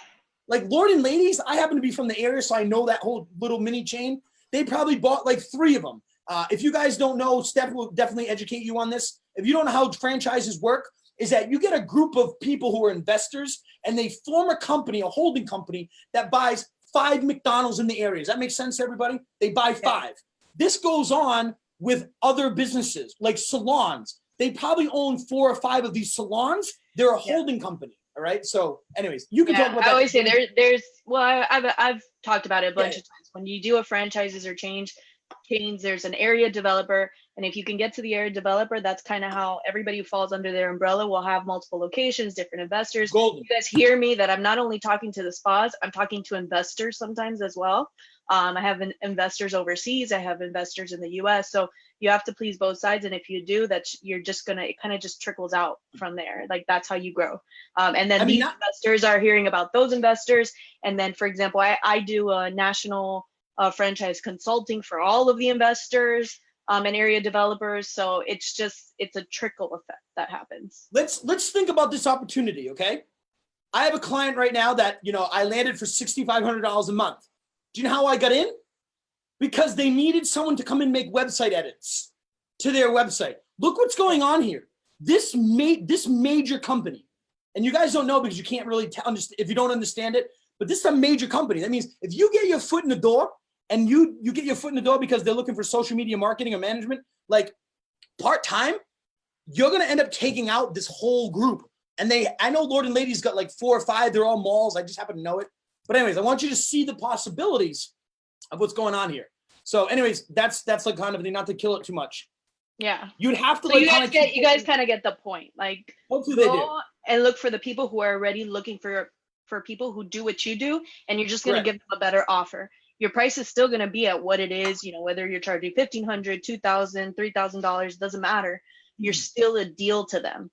Like Lord and Ladies, I happen to be from the area, so I know that whole little mini chain. They probably bought like 3 of them. If you guys don't know, Steph will definitely educate you on this. If you don't know how franchises work, is that you get a group of people who are investors and they form a company, a holding company that buys 5 McDonald's in the area. Does that make sense to everybody? They buy 5. This goes on with other businesses like salons. They probably own 4 or 5 of these salons. They're a holding company. All right. So anyways, you can talk about that. I always say I've talked about it a bunch of times. When you do a franchises or chains, there's an area developer. And if you can get to the area developer, that's kind of how everybody who falls under their umbrella will have multiple locations, different investors. Golden. You guys hear me that I'm not only talking to the spas, I'm talking to investors sometimes as well. I have investors overseas. I have investors in the US. So you have to please both sides. And if you do, you're just going to, it kind of just trickles out from there. Like that's how you grow. And then these investors are hearing about those investors. And then, for example, I do a national franchise consulting for all of the investors and area developers. So it's a trickle effect that happens. Let's think about this opportunity. Okay. I have a client right now that, you know, I landed for $6,500 a month. Do you know how I got in? Because they needed someone to come and make website edits to their website. Look what's going on here. This major company, and you guys don't know because you can't really tell if you don't understand it, but this is a major company. That means if you get your foot in the door and you get your foot in the door because they're looking for social media marketing or management, like part-time, you're going to end up taking out this whole group. And I know Lord and Ladies got like 4 or 5. They're all malls. I just happen to know it. But anyways, I want you to see the possibilities of what's going on here. So anyways, that's like kind of not to kill it too much. Yeah. You'd have to so you guys kind of get the point. Like hopefully they do. And look for the people who are already looking for people who do what you do, and you're just going to give them a better offer. Your price is still going to be at what it is, you know, whether you're charging $1,500, $2,000, $3,000, doesn't matter. You're still a deal to them.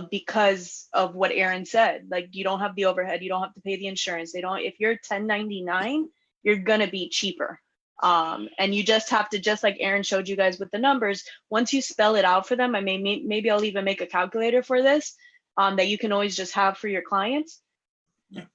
Because of what Aaron said, like you don't have the overhead, you don't have to pay the insurance. If you're 1099, you're going to be cheaper. And you just have to, just like Aaron showed you guys with the numbers, once you spell it out for them, maybe I'll even make a calculator for this, that you can always just have for your clients.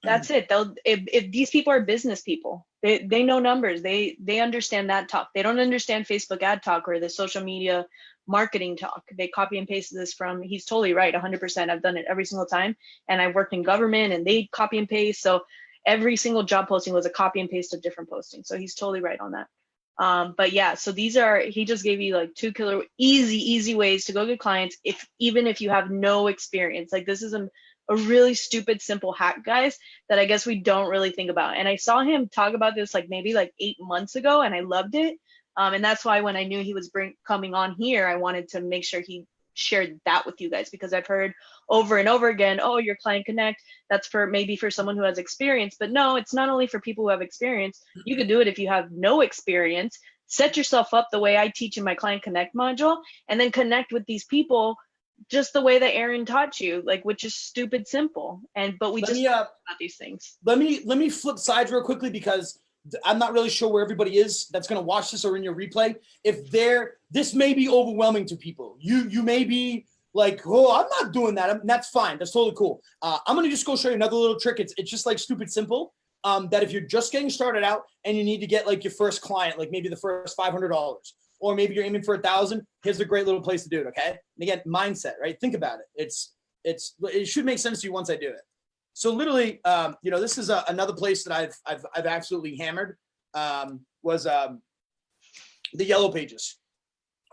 That's it. If these people are business people, they know numbers, they understand that talk. They don't understand Facebook ad talk or the social media marketing talk. They copy and paste this from, he's totally right, 100%. I've done it every single time. And I worked in government and they copy and paste. So every single job posting was a copy and paste of different postings. So he's totally right on that. But yeah, so he just gave you like 2 killer easy ways to go get clients, even if you have no experience. Like this is a really stupid, simple hack, guys, that I guess we don't really think about. And I saw him talk about this like maybe like 8 months ago, and I loved it. And that's why when I knew he was coming on here, I wanted to make sure he shared that with you guys, because I've heard over and over again, oh, your Client Connect, that's maybe for someone who has experience. But no, it's not only for people who have experience. You could do it if you have no experience. Set yourself up the way I teach in my Client Connect module, and then connect with these people just the way that Aaron taught you, like, which is stupid simple. But we talk about these things. Let me flip sides real quickly, because I'm not really sure where everybody is that's going to watch this or in your replay. This may be overwhelming to people. You may be like, oh, I'm not doing that. That's fine. That's totally cool. I'm going to just go show you another little trick. It's just like stupid simple. That if you're just getting started out and you need to get like your first client, like maybe the first $500, or maybe you're aiming for 1,000, here's a great little place to do it. Okay. And again, mindset, right? Think about it. It should make sense to you once I do it. So literally, this is another place that I've absolutely hammered, was the Yellow Pages.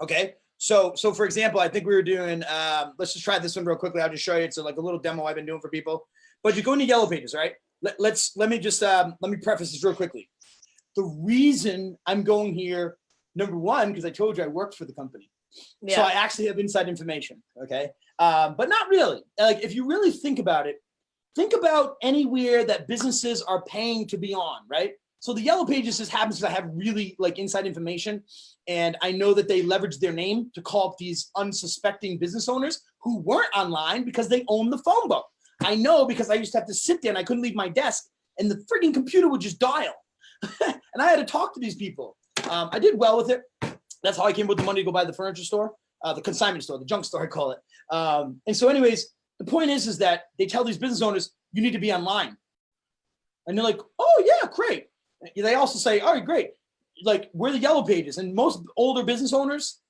Okay. So for example, I think we were doing, let's just try this one real quickly. I'll just show you. It's like a little demo I've been doing for people, but you go into Yellow Pages, right? Let me preface this real quickly. The reason I'm going here, number one, because I told you I worked for the company. Yeah. So I actually have inside information. Okay. But not really. Like, if you really think about it, think about anywhere that businesses are paying to be on, right? So the Yellow Pages just happens to have really like inside information. And I know that they leverage their name to call up these unsuspecting business owners who weren't online because they own the phone book. I know, because I used to have to sit there and I couldn't leave my desk and the freaking computer would just dial. And I had to talk to these people. I did well with it. That's how I came with the money to go buy the furniture store, the consignment store, the junk store, I call it. And so anyways, the point is that they tell these business owners, you need to be online. And they're like, oh yeah, great. They also say, all right, great. Like, we're the Yellow Pages. And most older business owners,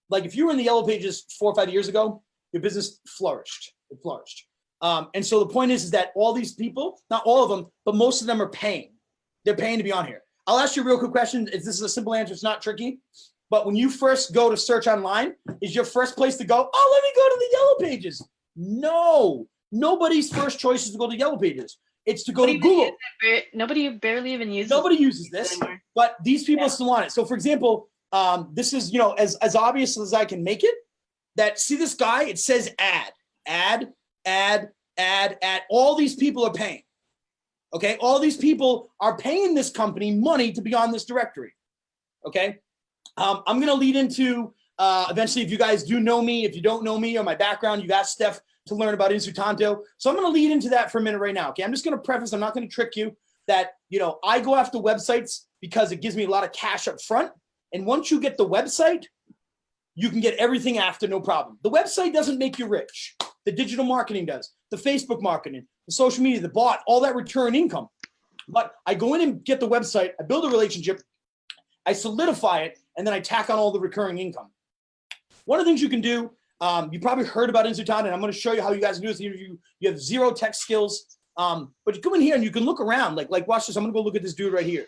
like if you were in the Yellow Pages 4 or 5 years ago, your business flourished. It flourished. And so the point is that all these people, not all of them, but most of them are paying. They're paying to be on here. I'll ask you a real quick question. This is a simple answer. It's not tricky. But when you first go to search online, is your first place to go, oh, let me go to the Yellow Pages? No. Nobody's first choice is to go to Yellow Pages. It's to go to Google. Nobody barely even uses it. Nobody uses this, anymore. But these people still want it. So for example, this is, as obvious as I can make it, that see this guy, it says ad. All these people are paying. Okay. All these people are paying this company money to be on this directory. Okay. I'm going to lead into, eventually, if you guys do know me, if you don't know me or my background, you got Steph to learn about Insutanto. So I'm going to lead into that for a minute right now. Okay. I'm just going to preface, I'm not going to trick you that, I go after websites because it gives me a lot of cash up front. And once you get the website, you can get everything after, no problem. The website doesn't make you rich. The digital marketing does, the Facebook marketing, the social media, the bot, all that return income. But I go in and get the website, I build a relationship, I solidify it, and then I tack on all the recurring income. One of the things you can do, you probably heard about Insutanto, and I'm going to show you how you guys do this. You have zero tech skills, but you come in here and you can look around. Like watch this. I'm going to go look at this dude right here.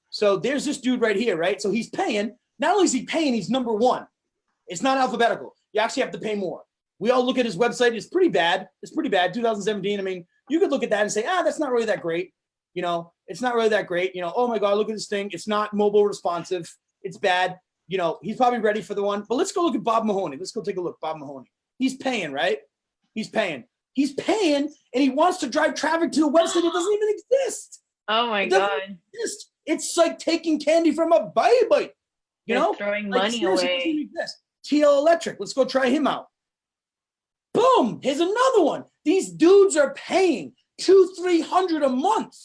So there's this dude right here, right? So he's paying. Not only is he paying, he's number one. It's not alphabetical. You actually have to pay more. We all look at his website. It's pretty bad. 2017. I mean, you could look at that and say, that's not really that great. It's not really that great. Oh my God, look at this thing. It's not mobile responsive. It's bad. He's probably ready for the one. But let's go look at Bob Mahoney. Let's go take a look. Bob Mahoney. He's paying, right? He's paying, and he wants to drive traffic to a website that doesn't even exist. Oh my God. It's like taking candy from a baby. Throwing money away. TL Electric. Let's go try him out. Boom. Here's another one. These dudes are paying $200-300 a month.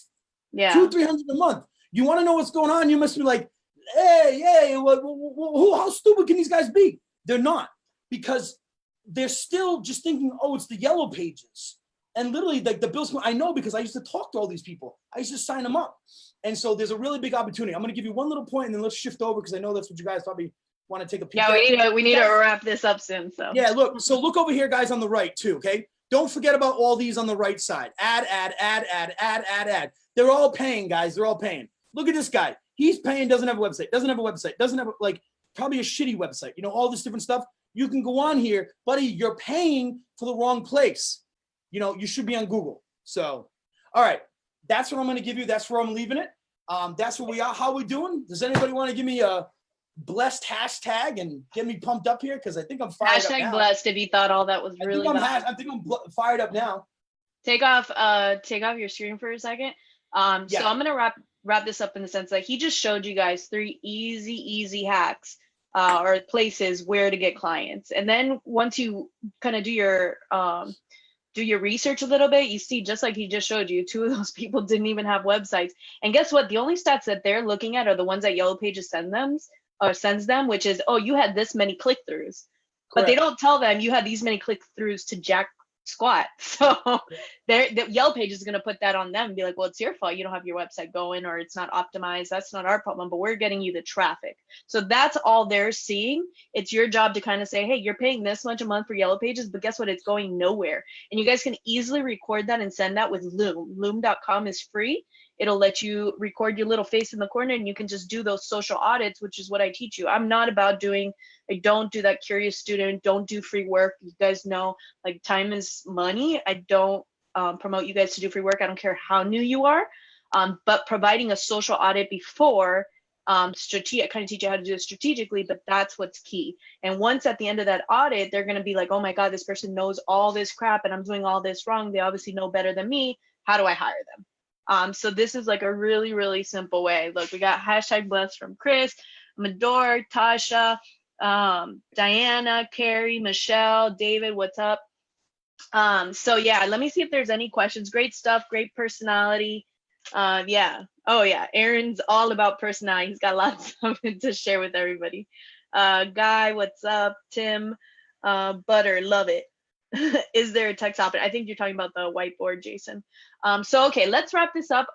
Yeah. $200-300 a month. You want to know what's going on? You must be like, hey, how stupid can these guys be? They're not, because they're still just thinking, oh, it's the Yellow Pages. And literally, like the bills, I know because I used to talk to all these people. I used to sign them up. And so there's a really big opportunity. I'm going to give you one little point and then let's shift over because I know that's what you guys probably want to take a peek at. Yeah, we need to wrap this up soon. So yeah, look over here, guys, on the right too, okay? Don't forget about all these on the right side. Ad. They're all paying, guys. They're all paying. Look at this guy. He's paying, doesn't have a website, doesn't have probably a shitty website, all this different stuff. You can go on here, buddy, you're paying for the wrong place. You should be on Google. So, all right, that's what I'm going to give you. That's where I'm leaving it. That's where we are. How we doing? Does anybody want to give me a blessed hashtag and get me pumped up here? Because I think I'm fired up now. Blessed if you thought all that was really I think I'm fired up now. Take off your screen for a second. So I'm going to wrap this up in the sense that he just showed you guys 3 easy hacks or places where to get clients. And then once you kind of do your research a little bit, you see, just like he just showed you, 2 of those people didn't even have websites. And guess what? The only stats that they're looking at are the ones that Yellow Pages sends them, which is, oh, you had this many click-throughs. But they don't tell them you had these many click-throughs to jack squat. So the Yellow Page is going to put that on them and be like, well, it's your fault. You don't have your website going, or it's not optimized. That's not our problem, but we're getting you the traffic. So that's all they're seeing. It's your job to kind of say, hey, you're paying this much a month for Yellow Pages, but guess what? It's going nowhere. And you guys can easily record that and send that with Loom. Loom.com is free. It'll let you record your little face in the corner, and you can just do those social audits, which is what I teach you. I'm not about I don't do that curious student, don't do free work. You guys know, like, time is money. I don't promote you guys to do free work. I don't care how new you are, but providing a social audit before, I kind of teach you how to do it strategically, but that's what's key. And once at the end of that audit, they're going to be like, oh my God, this person knows all this crap and I'm doing all this wrong. They obviously know better than me. How do I hire them? So this is like a really, really simple way. Look, we got hashtag blessed from Chris, Mador, Tasha, Diana, Carrie, Michelle, David, what's up? So yeah, let me see if there's any questions. Great stuff, great personality. Yeah. Oh yeah, Aaron's all about personality. He's got lots of it to share with everybody. Guy, what's up? Tim, Butter, love it. Is there a tech topic? I think you're talking about the whiteboard, Jason. So okay, let's wrap this up,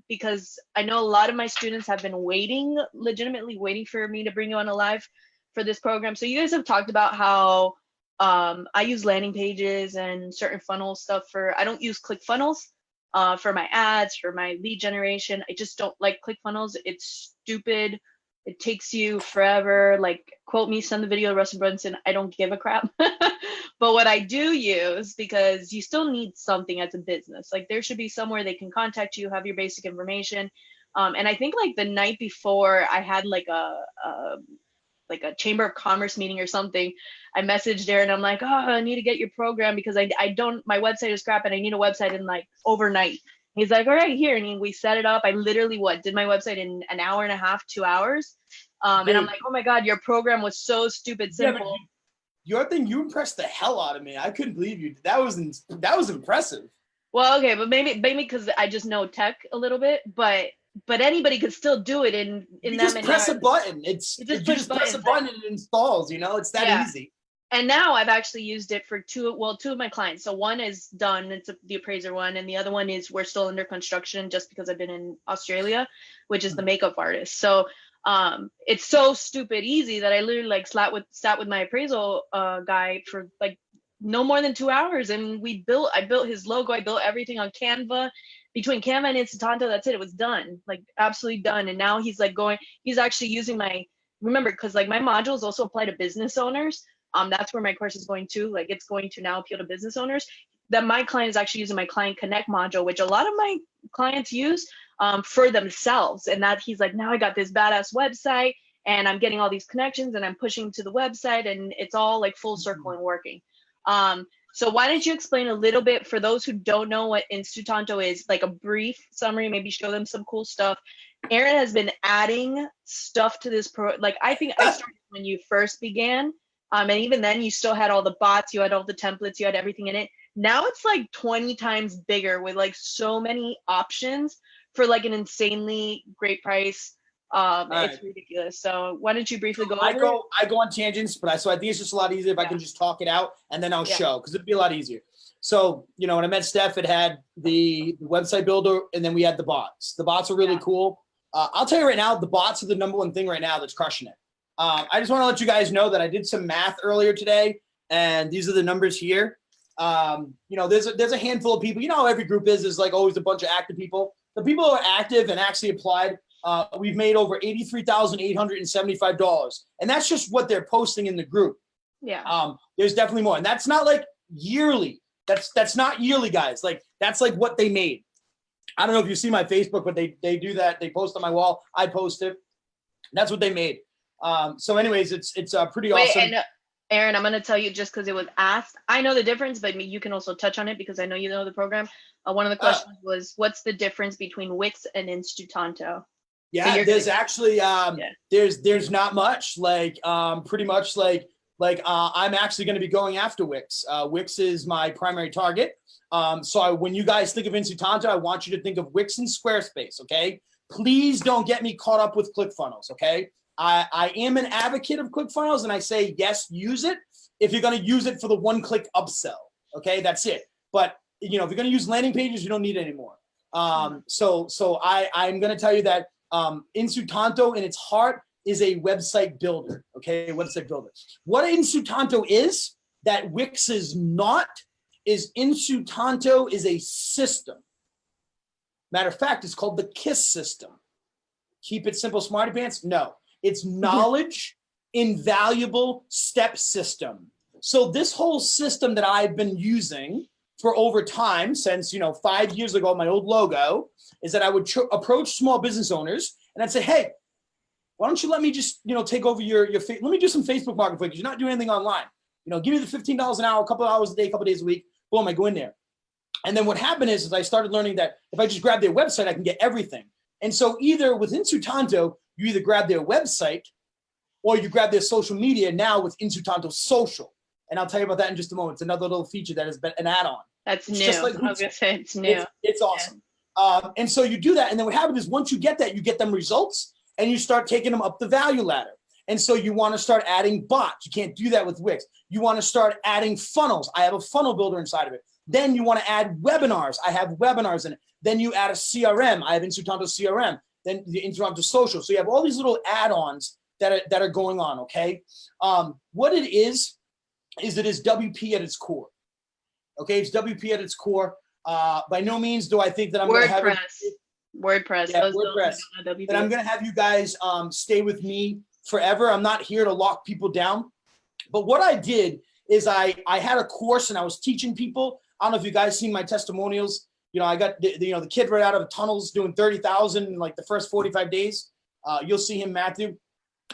because I know a lot of my students have been legitimately waiting for me to bring you on a live for this program. So you guys have talked about how I use landing pages and certain funnel stuff I don't use ClickFunnels for my ads, for my lead generation. I just don't like ClickFunnels. It's stupid. It takes you forever. Like, quote me, send the video to Russell Brunson. I don't give a crap. But what I do use, because you still need something as a business, like there should be somewhere they can contact you, have your basic information. And I think like the night before I had like a Chamber of Commerce meeting or something, I messaged Aaron. I'm like, oh, I need to get your program because my website is crap and I need a website in like overnight. He's like, all right, here. And we set it up. I literally did my website in an hour and a half, 2 hours. And I'm like, oh my God, your program was so stupid simple. Your thing, you impressed the hell out of me. I couldn't believe you. That was impressive. Well, okay, but maybe because I just know tech a little bit, but anybody could still do it in you that just many press hours. a button. You just press a button and it installs. It's that easy. And now I've actually used it for two of my clients. So one is done, it's the appraiser one, and the other one is we're still under construction just because I've been in Australia, which is the makeup artist. So it's so stupid easy that I literally like sat with my appraisal guy for like no more than 2 hours, and I built his logo, I built everything on Canva. Between Canva and Instantto, that's it. It was done, like absolutely done. And now he's actually using remember, because like my modules also apply to business owners. That's where my course is going to. Like, it's going to now appeal to business owners. That my client is actually using my Client Connect module, which a lot of my clients use for themselves. And that he's like, now I got this badass website and I'm getting all these connections and I'm pushing to the website and it's all like full circle and working. So why don't you explain a little bit for those who don't know what Instantto is, like a brief summary, maybe show them some cool stuff. Aaron has been adding stuff to this I think I started when you first began. And even then you still had all the bots, you had all the templates, you had everything in it. Now it's like 20 times bigger with like so many options for like an insanely great price. It's ridiculous. So why don't you briefly go over I go on tangents, but I think it's just a lot easier if I can just talk it out and then I'll show, because it'd be a lot easier. So, when I met Steph, it had the website builder and then we had the bots. The bots are really cool. I'll tell you right now, the bots are the number one thing right now that's crushing it. I just want to let you guys know that I did some math earlier today, and these are the numbers here. There's a handful of people. How every group is. There's like always a bunch of active people. The people who are active and actually applied, we've made over $83,875, and that's just what they're posting in the group. Yeah. There's definitely more, and that's not like yearly. That's not yearly, guys. Like that's like what they made. I don't know if you see my Facebook, but they do that. They post on my wall. I post it. That's what they made. So anyways, it's pretty awesome. And Aaron, I'm going to tell you, just because it was asked, I know the difference, but you can also touch on it because I know you know the program. One of the questions was, what's the difference between Wix and Instantto? Yeah, so there's actually, there's not much, like, pretty much like I'm actually going to be going after Wix. Wix is my primary target. So when you guys think of Instantto, I want you to think of Wix and Squarespace. Okay. Please don't get me caught up with ClickFunnels. Okay. I am an advocate of ClickFunnels, and I say, yes, use it if you're going to use it for the one-click upsell. Okay, that's it. But if you're going to use landing pages, you don't need it anymore. So I'm going to tell you that Insutanto in its heart is a website builder. Okay, website builder. What Insutanto is that Wix is not is Insutanto is a system. Matter of fact, it's called the KISS system. Keep it simple, smarty pants. No, it's knowledge invaluable step system. So this whole system that I've been using for over time since 5 years ago, my old logo is that I would approach small business owners and I'd say, hey, why don't you let me just take over your let me do some Facebook marketing for you because you're not doing anything online. Give me the $15 an hour, a couple of hours a day, a couple of days a week. Boom, I go in there. And then what happened is I started learning that if I just grab their website, I can get everything. And so either with Insutanto, you either grab their website or you grab their social media now with Insutanto Social. And I'll tell you about that in just a moment. It's another little feature that has been an add-on. That's new. Just like I was going to say, it's new. It's awesome. Yeah. And so you do that. And then what happens is once you get that, you get them results and you start taking them up the value ladder. And so you want to start adding bots. You can't do that with Wix. You want to start adding funnels. I have a funnel builder inside of it. Then you want to add webinars. I have webinars in it. Then you add a CRM. I have Insutanto CRM. Then the Insutanto Social. So you have all these little add-ons that are going on, okay? What it is it is WP at its core. Okay, it's WP at its core. By no means do I think that I'm going to have WordPress. Yeah, WordPress. That I'm going to have you guys stay with me forever. I'm not here to lock people down. But what I did is I had a course and I was teaching people. I don't know if you guys seen my testimonials. I got the kid right out of the tunnels doing 30,000 in like the first 45 days. You'll see him, Matthew.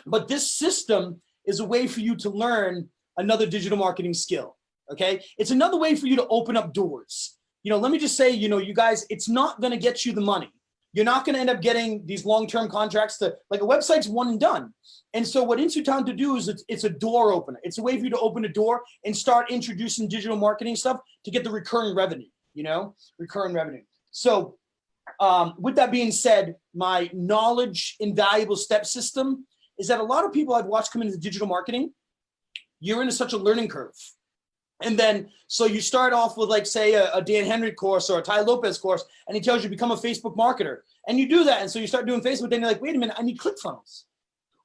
But this system is a way for you to learn another digital marketing skill. Okay, it's another way for you to open up doors. Let me just say, you guys, it's not going to get you the money. You're not going to end up getting these long-term contracts to like a website's one and done. And so what Insutanto do is it's a door opener. It's a way for you to open a door and start introducing digital marketing stuff to get the recurring revenue, recurring revenue. So with that being said, my knowledge invaluable step system is that a lot of people I've watched come into digital marketing, you're into such a learning curve. And then, so you start off with like, say a Dan Henry course or a Ty Lopez course, and he tells you become a Facebook marketer and you do that. And so you start doing Facebook, then you're like, wait a minute, I need ClickFunnels.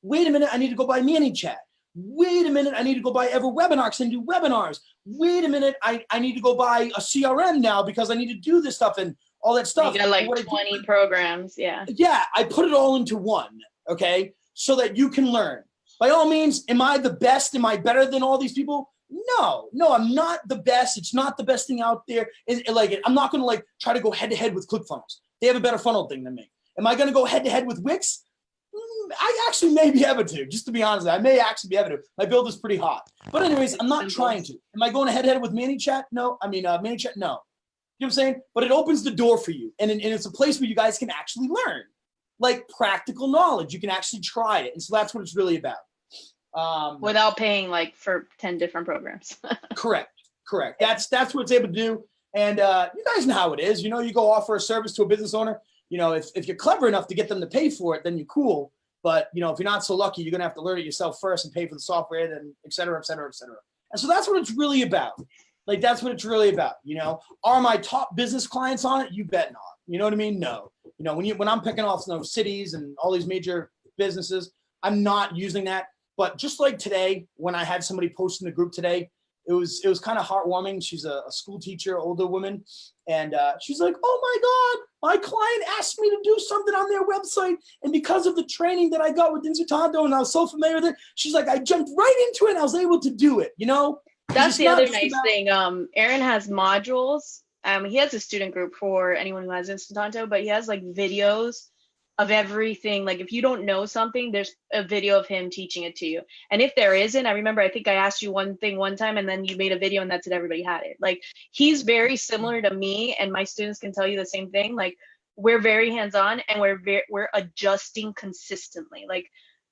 Wait a minute, I need to go buy ManyChat. Wait a minute, I need to go buy EverWebinars and do webinars. Wait a minute, I need to go buy a CRM now because I need to do this stuff and all that stuff. You got like 20 programs, yeah. Yeah, I put it all into one, okay, so that you can learn. By all means, am I the best? Am I better than all these people? No, I'm not the best. It's not the best thing out there. I'm not going to try to go head to head with ClickFunnels. They have a better funnel thing than me. Am I going to go head to head with Wix? I actually may be able to, just to be honest. I may actually be able to. My build is pretty hot. But anyways, I'm not trying to. Am I going head to head with ManyChat? No. ManyChat, no. You know what I'm saying? But it opens the door for you. And it's a place where you guys can actually learn. Like practical knowledge. You can actually try it. And so that's what it's really about. Without paying for 10 different programs. Correct. That's what it's able to do. And you guys know how it is. You go offer a service to a business owner. If you're clever enough to get them to pay for it, then you're cool. But if you're not so lucky, you're gonna have to learn it yourself first and pay for the software, then et cetera, et cetera, et cetera. And so that's what it's really about. That's what it's really about. Are my top business clients on it? You bet not. You know what I mean? No. When I'm picking off cities and all these major businesses, I'm not using that. But just like today, when I had somebody post in the group today, it was kind of heartwarming. She's a school teacher, older woman. And she's like, oh my God, my client asked me to do something on their website. And because of the training that I got with Insutanto and I was so familiar with it, she's like, I jumped right into it and I was able to do it, That's the other nice thing. Aaron has modules. He has a student group for anyone who has Insutanto, but he has videos of everything. If you don't know something, there's a video of him teaching it to you. And if there isn't, I think I asked you one thing one time and then you made a video and that's it, everybody had it. He's very similar to me, and my students can tell you the same thing. We're very hands-on and we're adjusting consistently.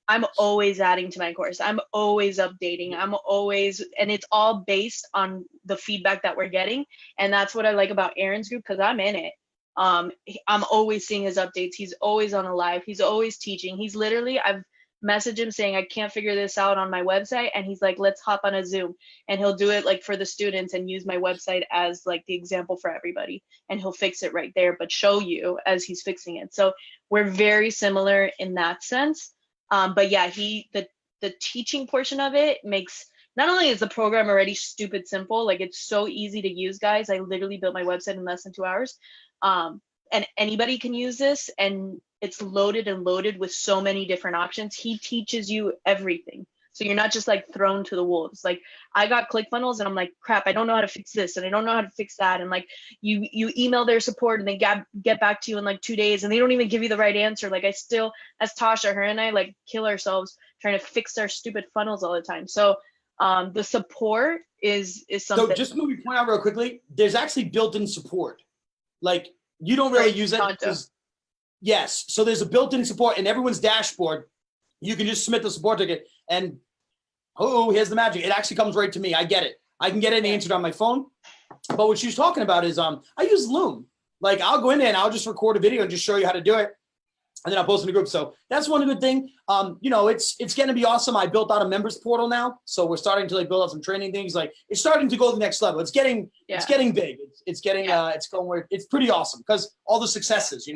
I'm always adding to my course. I'm always updating. And it's all based on the feedback that we're getting. And that's what I like about Aaron's group, because I'm in it. I'm always seeing his updates. He's always on a live. He's always teaching. He's literally, message him saying, I can't figure this out on my website. And he's like, let's hop on a Zoom. And he'll do it like for the students and use my website as like the example for everybody. And he'll fix it right there, but show you as he's fixing it. So we're very similar in that sense. But yeah, the teaching portion of it makes, not only is the program already stupid simple, like it's so easy to use, guys. I literally built my website in less than 2 hours. And anybody can use this, and it's loaded and loaded with so many different options. He teaches you everything. So you're not just like thrown to the wolves. Like I got ClickFunnels and I'm like, crap, I don't know how to fix this and I don't know how to fix that. And like you email their support and they get back to you in like 2 days and they don't even give you the right answer. Like I still, as Tasha, her and I like kill ourselves trying to fix our stupid funnels all the time. So the support is something. So just moving point out real quickly, there's actually built-in support. Like you don't really use it. Yes. So there's a built-in support in everyone's dashboard. You can just submit the support ticket and here's the magic. It actually comes right to me. I get it. I can get it answered on my phone. But what she's talking about is I use Loom. Like I'll go in there and I'll just record a video and just show you how to do it. And then I'll post in the group. So that's one good thing. It's going to be awesome. I built out a members portal now. So we're starting to like build out some training things. Like it's starting to go to the next level. It's getting big. It's going where it's pretty awesome because all the successes,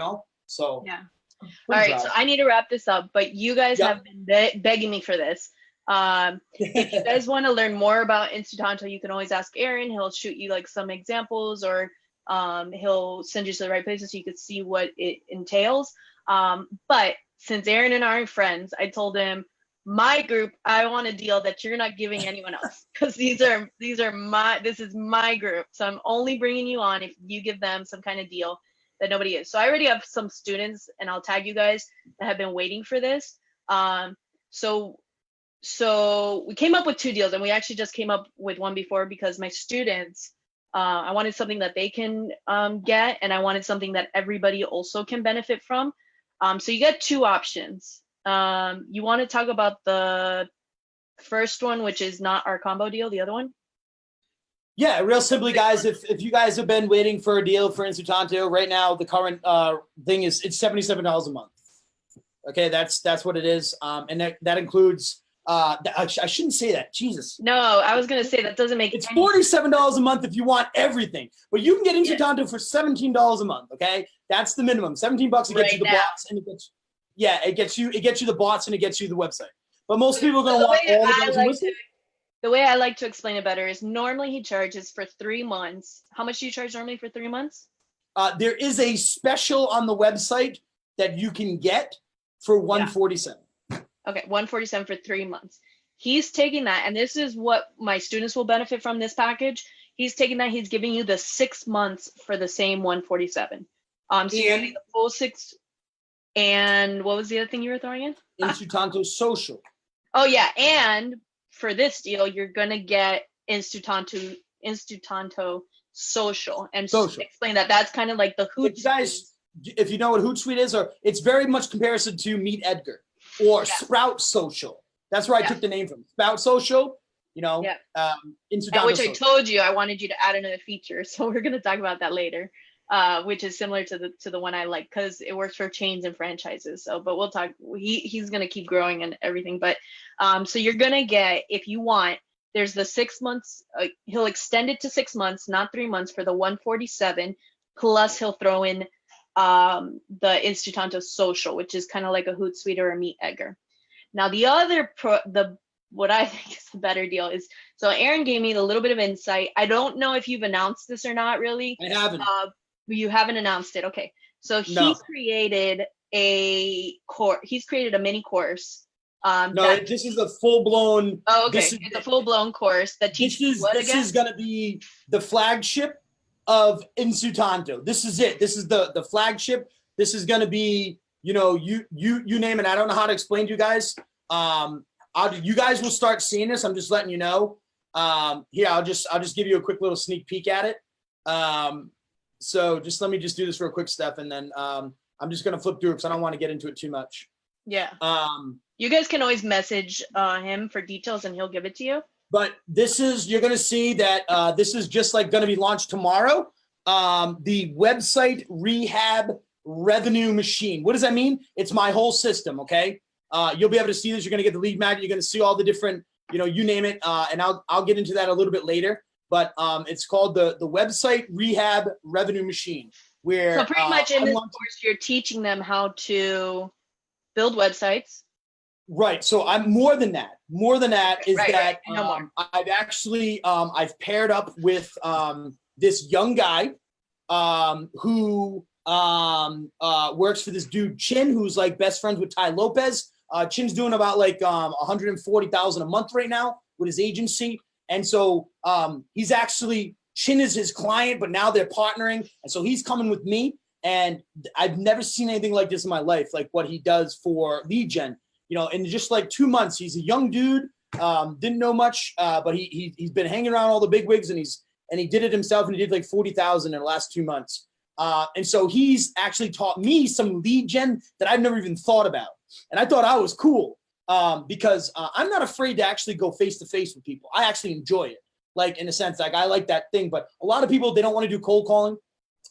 So yeah. All right. So I need to wrap this up, but you guys have been begging me for this. If you guys want to learn more about Instutanto, you can always ask Aaron. He'll shoot you like some examples or he'll send you to the right places so you could see what it entails. But since Aaron and I are friends, I told him my group, I want a deal that you're not giving anyone else because this is my group. So I'm only bringing you on if you give them some kind of deal that nobody is. So I already have some students and I'll tag you guys that have been waiting for this. So we came up with 2 deals and we actually just came up with one before because my students, I wanted something that they can get and I wanted something that everybody also can benefit from. So you get 2 options. You want to talk about the first one, which is not our combo deal, the other one? Yeah, real simply, guys, if you guys have been waiting for a deal for Instutanto, right now the current thing is it's $77 a month. Okay, that's what it is. And that includes I shouldn't say that. Jesus. No, I was gonna say that doesn't make it's $47 a month if you want everything, but you can get Instutanto for $17 a month. Okay, that's the minimum. $17 to get you the bots and it gets you the bots and it gets you the website. But most people are gonna want all the bells and whistles. The way I like to explain it better is normally he charges for 3 months. How much do you charge normally for 3 months? There is a special on the website that you can get for $147. Okay, $147 for 3 months. He's taking that, and this is what my students will benefit from this package. He's taking that, he's giving you the 6 months for the same $147. So you're getting the full 6. And what was the other thing you were throwing in? Instutanto Social. Oh yeah, and for this deal, you're gonna get Instutanto Social, and explain that. That's kind of like the Hootsuite. Guys, if you know what Hootsuite is, or it's very much comparison to Meet Edgar or Sprout Social. That's where I took the name from. Sprout Social. Instutanto which Social. I told you I wanted you to add another feature, so we're gonna talk about that later. Which is similar to the one I like because it works for chains and franchises. So, but we'll talk. He's gonna keep growing and everything. But so you're gonna get, if you want, there's the 6 months. He'll extend it to 6 months, not 3 months, for the $147. Plus, he'll throw in the Instutanto Social, which is kind of like a Hootsuite or a Meet Edgar. Now, the other what I think is the better deal is, so Aaron gave me a little bit of insight. I don't know if you've announced this or not, really. I haven't. You haven't announced it. Okay. So he created a course. He's created a mini course. This is a full-blown. Oh, okay. It's a full-blown course that teaches This is going to be the flagship of Instutanto. This is it. This is the flagship. This is going to be, you name it. I don't know how to explain to you guys. You guys will start seeing this. I'm just letting you know. Here, I'll just give you a quick little sneak peek at it. So just let me just do this real quick, Steph, and then I'm just gonna flip through because I don't want to get into it too much. Yeah. You guys can always message him for details, and he'll give it to you. But you're gonna see that this is just like gonna be launched tomorrow. The website rehab revenue machine. What does that mean? It's my whole system. Okay. You'll be able to see this. You're going to get the lead magnet. You're going to see all the different, you name it. And I'll get into that a little bit later. But it's called the Website Rehab Revenue Machine, where So pretty much in this course, you're teaching them how to build websites. Right. So I'm more than that. More than that is that I've actually I've paired up with this young guy who works for this dude Chin, who's like best friends with Ty Lopez. Chin's doing about like 140,000 a month right now with his agency, and so he's actually Chin is his client, but now they're partnering, and so he's coming with me. And I've never seen anything like this in my life, like what he does for lead gen. In just like 2 months, he's a young dude, didn't know much, but he's been hanging around all the big wigs, and he did it himself, and he did like 40,000 in the last 2 months. And so he's actually taught me some lead gen that I've never even thought about. And I thought I was cool because I'm not afraid to actually go face to face with people. I actually enjoy it, like in a sense, like I like that thing. But a lot of people, they don't want to do cold calling.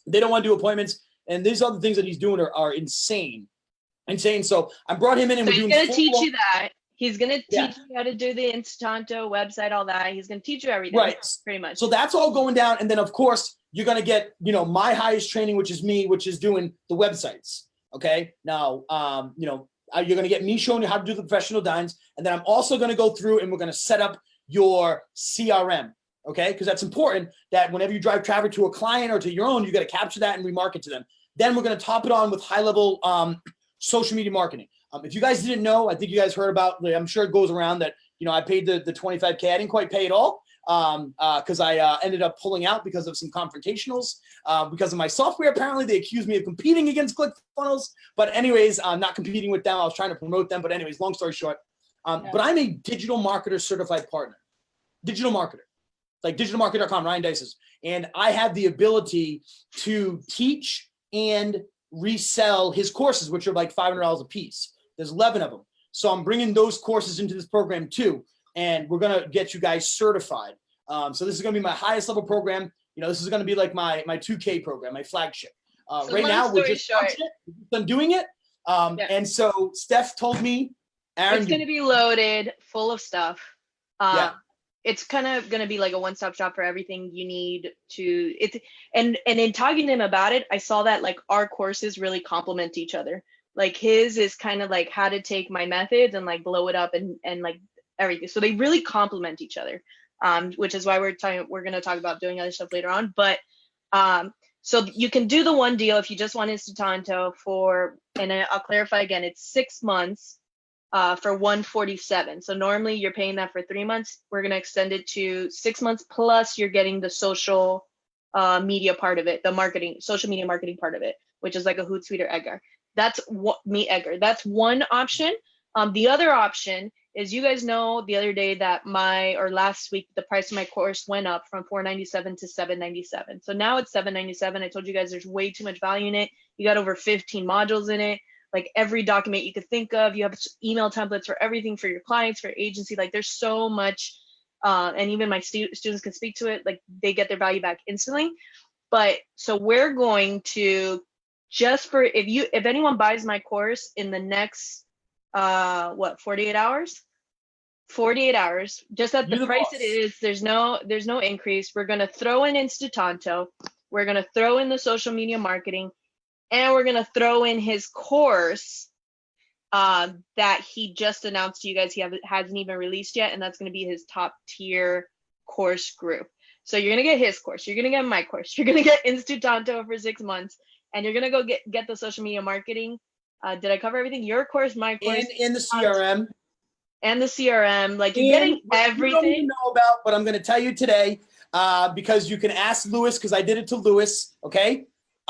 They don't want to do appointments. And these other things that he's doing are insane. So I brought him in, and so he's going to teach you that. He's going to teach you how to do the Instanto website, all that. He's going to teach you everything, right? Pretty much. So that's all going down. And then, of course, you're going to get, my highest training, which is me, which is doing the websites. Okay. Now, you're going to get me showing you how to do the professional designs. And then I'm also going to go through and we're going to set up your CRM. Okay. Because that's important that whenever you drive traffic to a client or to your own, you got to capture that and remarket to them. Then we're going to top it on with high level social media marketing. If you guys didn't know, I think you guys heard about, I'm sure it goes around that, I paid the $25K. I didn't quite pay it all because I ended up pulling out because of some confrontationals. Because of my software, apparently they accused me of competing against ClickFunnels. But anyways, I'm not competing with them. I was trying to promote them. But anyways, long story short, but I'm a digital marketer certified partner. Digital marketer. Like digitalmarketer.com, Ryan Dices. And I have the ability to teach and resell his courses, which are like $500 a piece. There's 11 of them. So I'm bringing those courses into this program too. And we're going to get you guys certified. So this is going to be my highest level program. This is going to be like my 2K program, my flagship. So right now, we're just done doing it. And so Steph told me, Aaron, it's going to be loaded full of stuff. It's kind of going to be like a one-stop shop for everything you need to and in talking to him about it, I saw that like our courses really complement each other. Like his is kind of like how to take my methods and like blow it up and like everything. So they really complement each other, which is why we're going to talk about doing other stuff later on. But so you can do the one deal if you just want Instanto and I'll clarify again, it's 6 months. For 147. So normally you're paying that for 3 months. We're going to extend it to 6 months plus you're getting the social media part of it, the social media marketing part of it, which is like a Hootsuite or Edgar. That's Edgar. That's one option. The other option is, you guys know the other day that last week, the price of my course went up from $497 to $797. So now it's $797. I told you guys there's way too much value in it. You got over 15 modules in it. Like every document you could think of, you have email templates for everything for your clients, for your agency. Like there's so much, and even my students can speak to it. Like they get their value back instantly. But so we're going to if anyone buys my course in the next 48 hours, just at the price it is, there's no increase. We're gonna throw in Instanto. We're gonna throw in the social media marketing. And we're going to throw in his course that he just announced to you guys. He hasn't even released yet. And that's going to be his top tier course group. So you're going to get his course. You're going to get my course. You're going to get Instanto for 6 months. And you're going to go get the social media marketing. Did I cover everything? Your course, my course. And the CRM. And the CRM. Like you're getting everything. You don't even know about, but I'm going to tell you today because you can ask Lewis, because I did it to Lewis. Okay.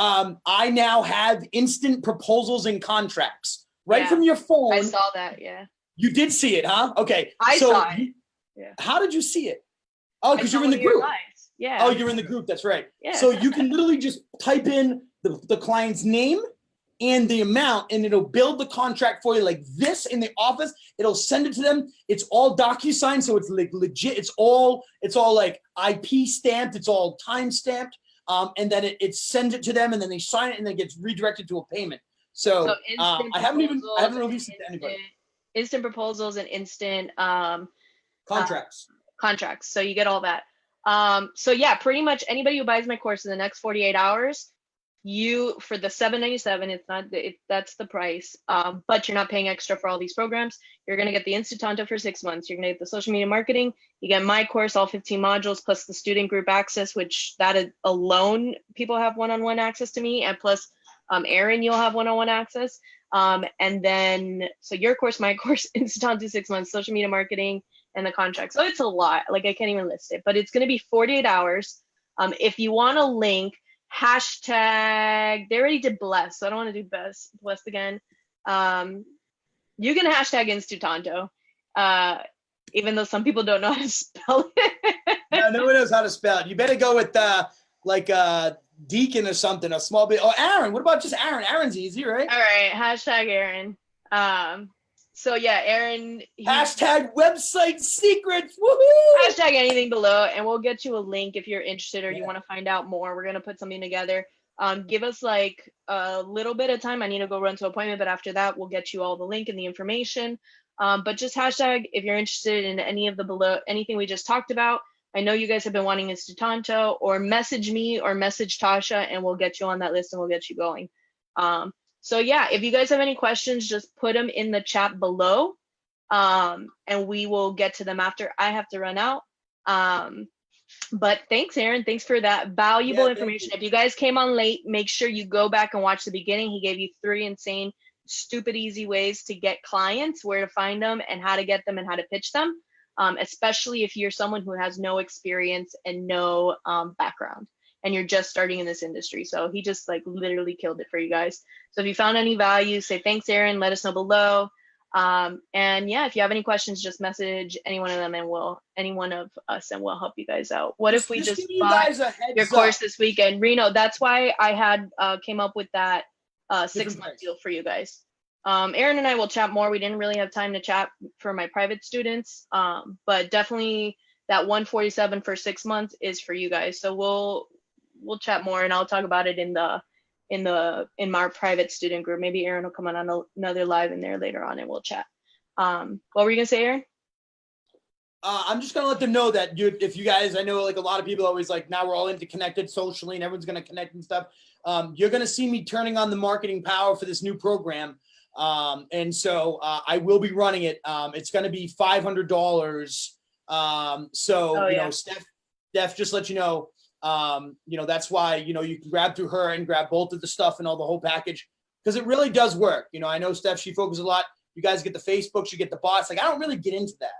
I now have instant proposals and contracts from your phone. I saw that. Yeah. You did see it, huh? Okay. I saw it. Yeah. How did you see it? Oh, because you're in the group. Yeah. Oh, you're in the group. That's right. Yeah. So you can literally just type in the client's name and the amount, and it'll build the contract for you like this in the office. It'll send it to them. It's all DocuSign, so it's like legit. It's all like IP stamped. It's all time stamped. And then it sends it to them, and then they sign it, and then it gets redirected to a payment. So I haven't released it to anybody. instant proposals and instant Contracts. contracts. So you get all that. So yeah, pretty much anybody who buys my course in the next 48 hours, you for the $797, it's not that's the price. But you're not paying extra for all these programs. You're gonna get the Instituto for 6 months. You're gonna get the social media marketing. You get my course, all 15 modules, plus the student group access, which that alone, people have one-on-one access to me, and plus Aaron, you'll have one-on-one access. And then so your course, my course, Instituto 6 months, social media marketing, and the contract. So it's a lot. Like I can't even list it, but it's gonna be 48 hours. If you want a link, hashtag, they already did bless, so I don't want to do blessed again. You can hashtag Instituto, even though some people don't know how to spell it. No one knows how to spell it. You better go with like Deacon or something, a small bit. Oh, Aaron. What about just Aaron? Aaron's easy, right? All right, hashtag Aaron. So yeah, Aaron. Hashtag website secrets. Woohoo! Hashtag anything below, and we'll get you a link if you're interested or you want to find out more. We're gonna put something together. Give us like a little bit of time. I need to go run to appointment, but after that, we'll get you all the link and the information. But just hashtag if you're interested in any of the below, anything we just talked about. I know you guys have been wanting Instituto, or message me or message Tasha, and we'll get you on that list and we'll get you going. So yeah, if you guys have any questions, just put them in the chat below, and we will get to them after. I have to run out. But thanks, Aaron. Thanks for that valuable information. If you guys came on late, make sure you go back and watch the beginning. He gave you 3 insane, stupid, easy ways to get clients, where to find them and how to get them and how to pitch them, especially if you're someone who has no experience and no background, and you're just starting in this industry. So he just like literally killed it for you guys. So if you found any value, say thanks, Aaron, let us know below. And yeah, if you have any questions, just message any one of them and any one of us, and we'll help you guys out. What if we just bought your course this weekend? Reno, that's why I had came up with that 6-month deal for you guys. Aaron and I will chat more. We didn't really have time to chat for my private students, but definitely that 147 for 6 months is for you guys. So we'll chat more, and I'll talk about it in my private student group. Maybe Aaron will come on another live in there later on, and we'll chat. What were you gonna say, Aaron? I'm just gonna let them know that if you guys, I know like a lot of people always like, now we're all interconnected socially and everyone's gonna connect and stuff. You're gonna see me turning on the marketing power for this new program. And so I will be running it. It's gonna be $500. You know, Steph just let you know, that's why, you can grab through her and grab both of the stuff and all the whole package, because it really does work. I know Steph, she focuses a lot. You guys get the Facebooks, you get the bots. Like, I don't really get into that.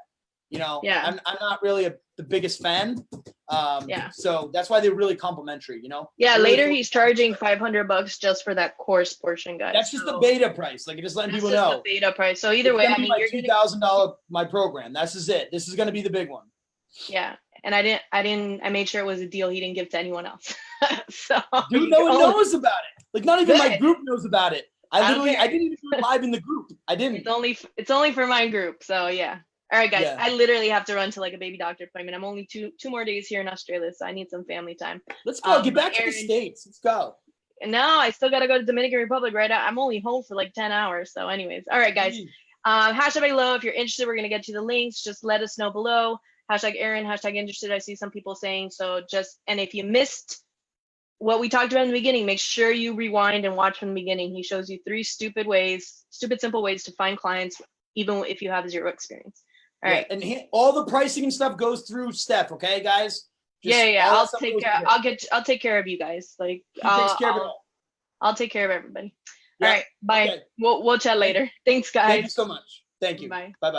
Yeah. I'm not really the biggest fan. So that's why they're really complimentary, Yeah. Really later cool. He's charging $500 just for that course portion, guys. That's just the beta price. Like, just letting people know. The beta price. So either way, I mean, you're $2,000 my program. This is it. This is going to be the big one. Yeah. And I made sure it was a deal he didn't give to anyone else. So dude, no one knows about it. Like, not even my group knows about it. I didn't even do it live in the group. I didn't. It's only for my group. So yeah. All right, guys. Yeah. I literally have to run to like a baby doctor appointment. I'm only two more days here in Australia, so I need some family time. Let's go. Get back to the States. Let's go. No, I still got to go to Dominican Republic right now. I'm only home for like 10 hours. So anyways, all right, guys. Hashtag below. If you're interested, we're going to get you the links. Just let us know below. Hashtag Aaron, hashtag interested. I see some people saying so. And if you missed what we talked about in the beginning, make sure you rewind and watch from the beginning. He shows you 3 stupid, simple ways to find clients, even if you have 0 experience. All right. And all the pricing and stuff goes through Steph. Okay, guys. I'll take care. I'll take care of you guys. Like, I'll take care of everybody. Yeah. All right. Bye. Okay. We'll chat later. Thanks, guys. Thank you so much. Thank you. Bye. Bye.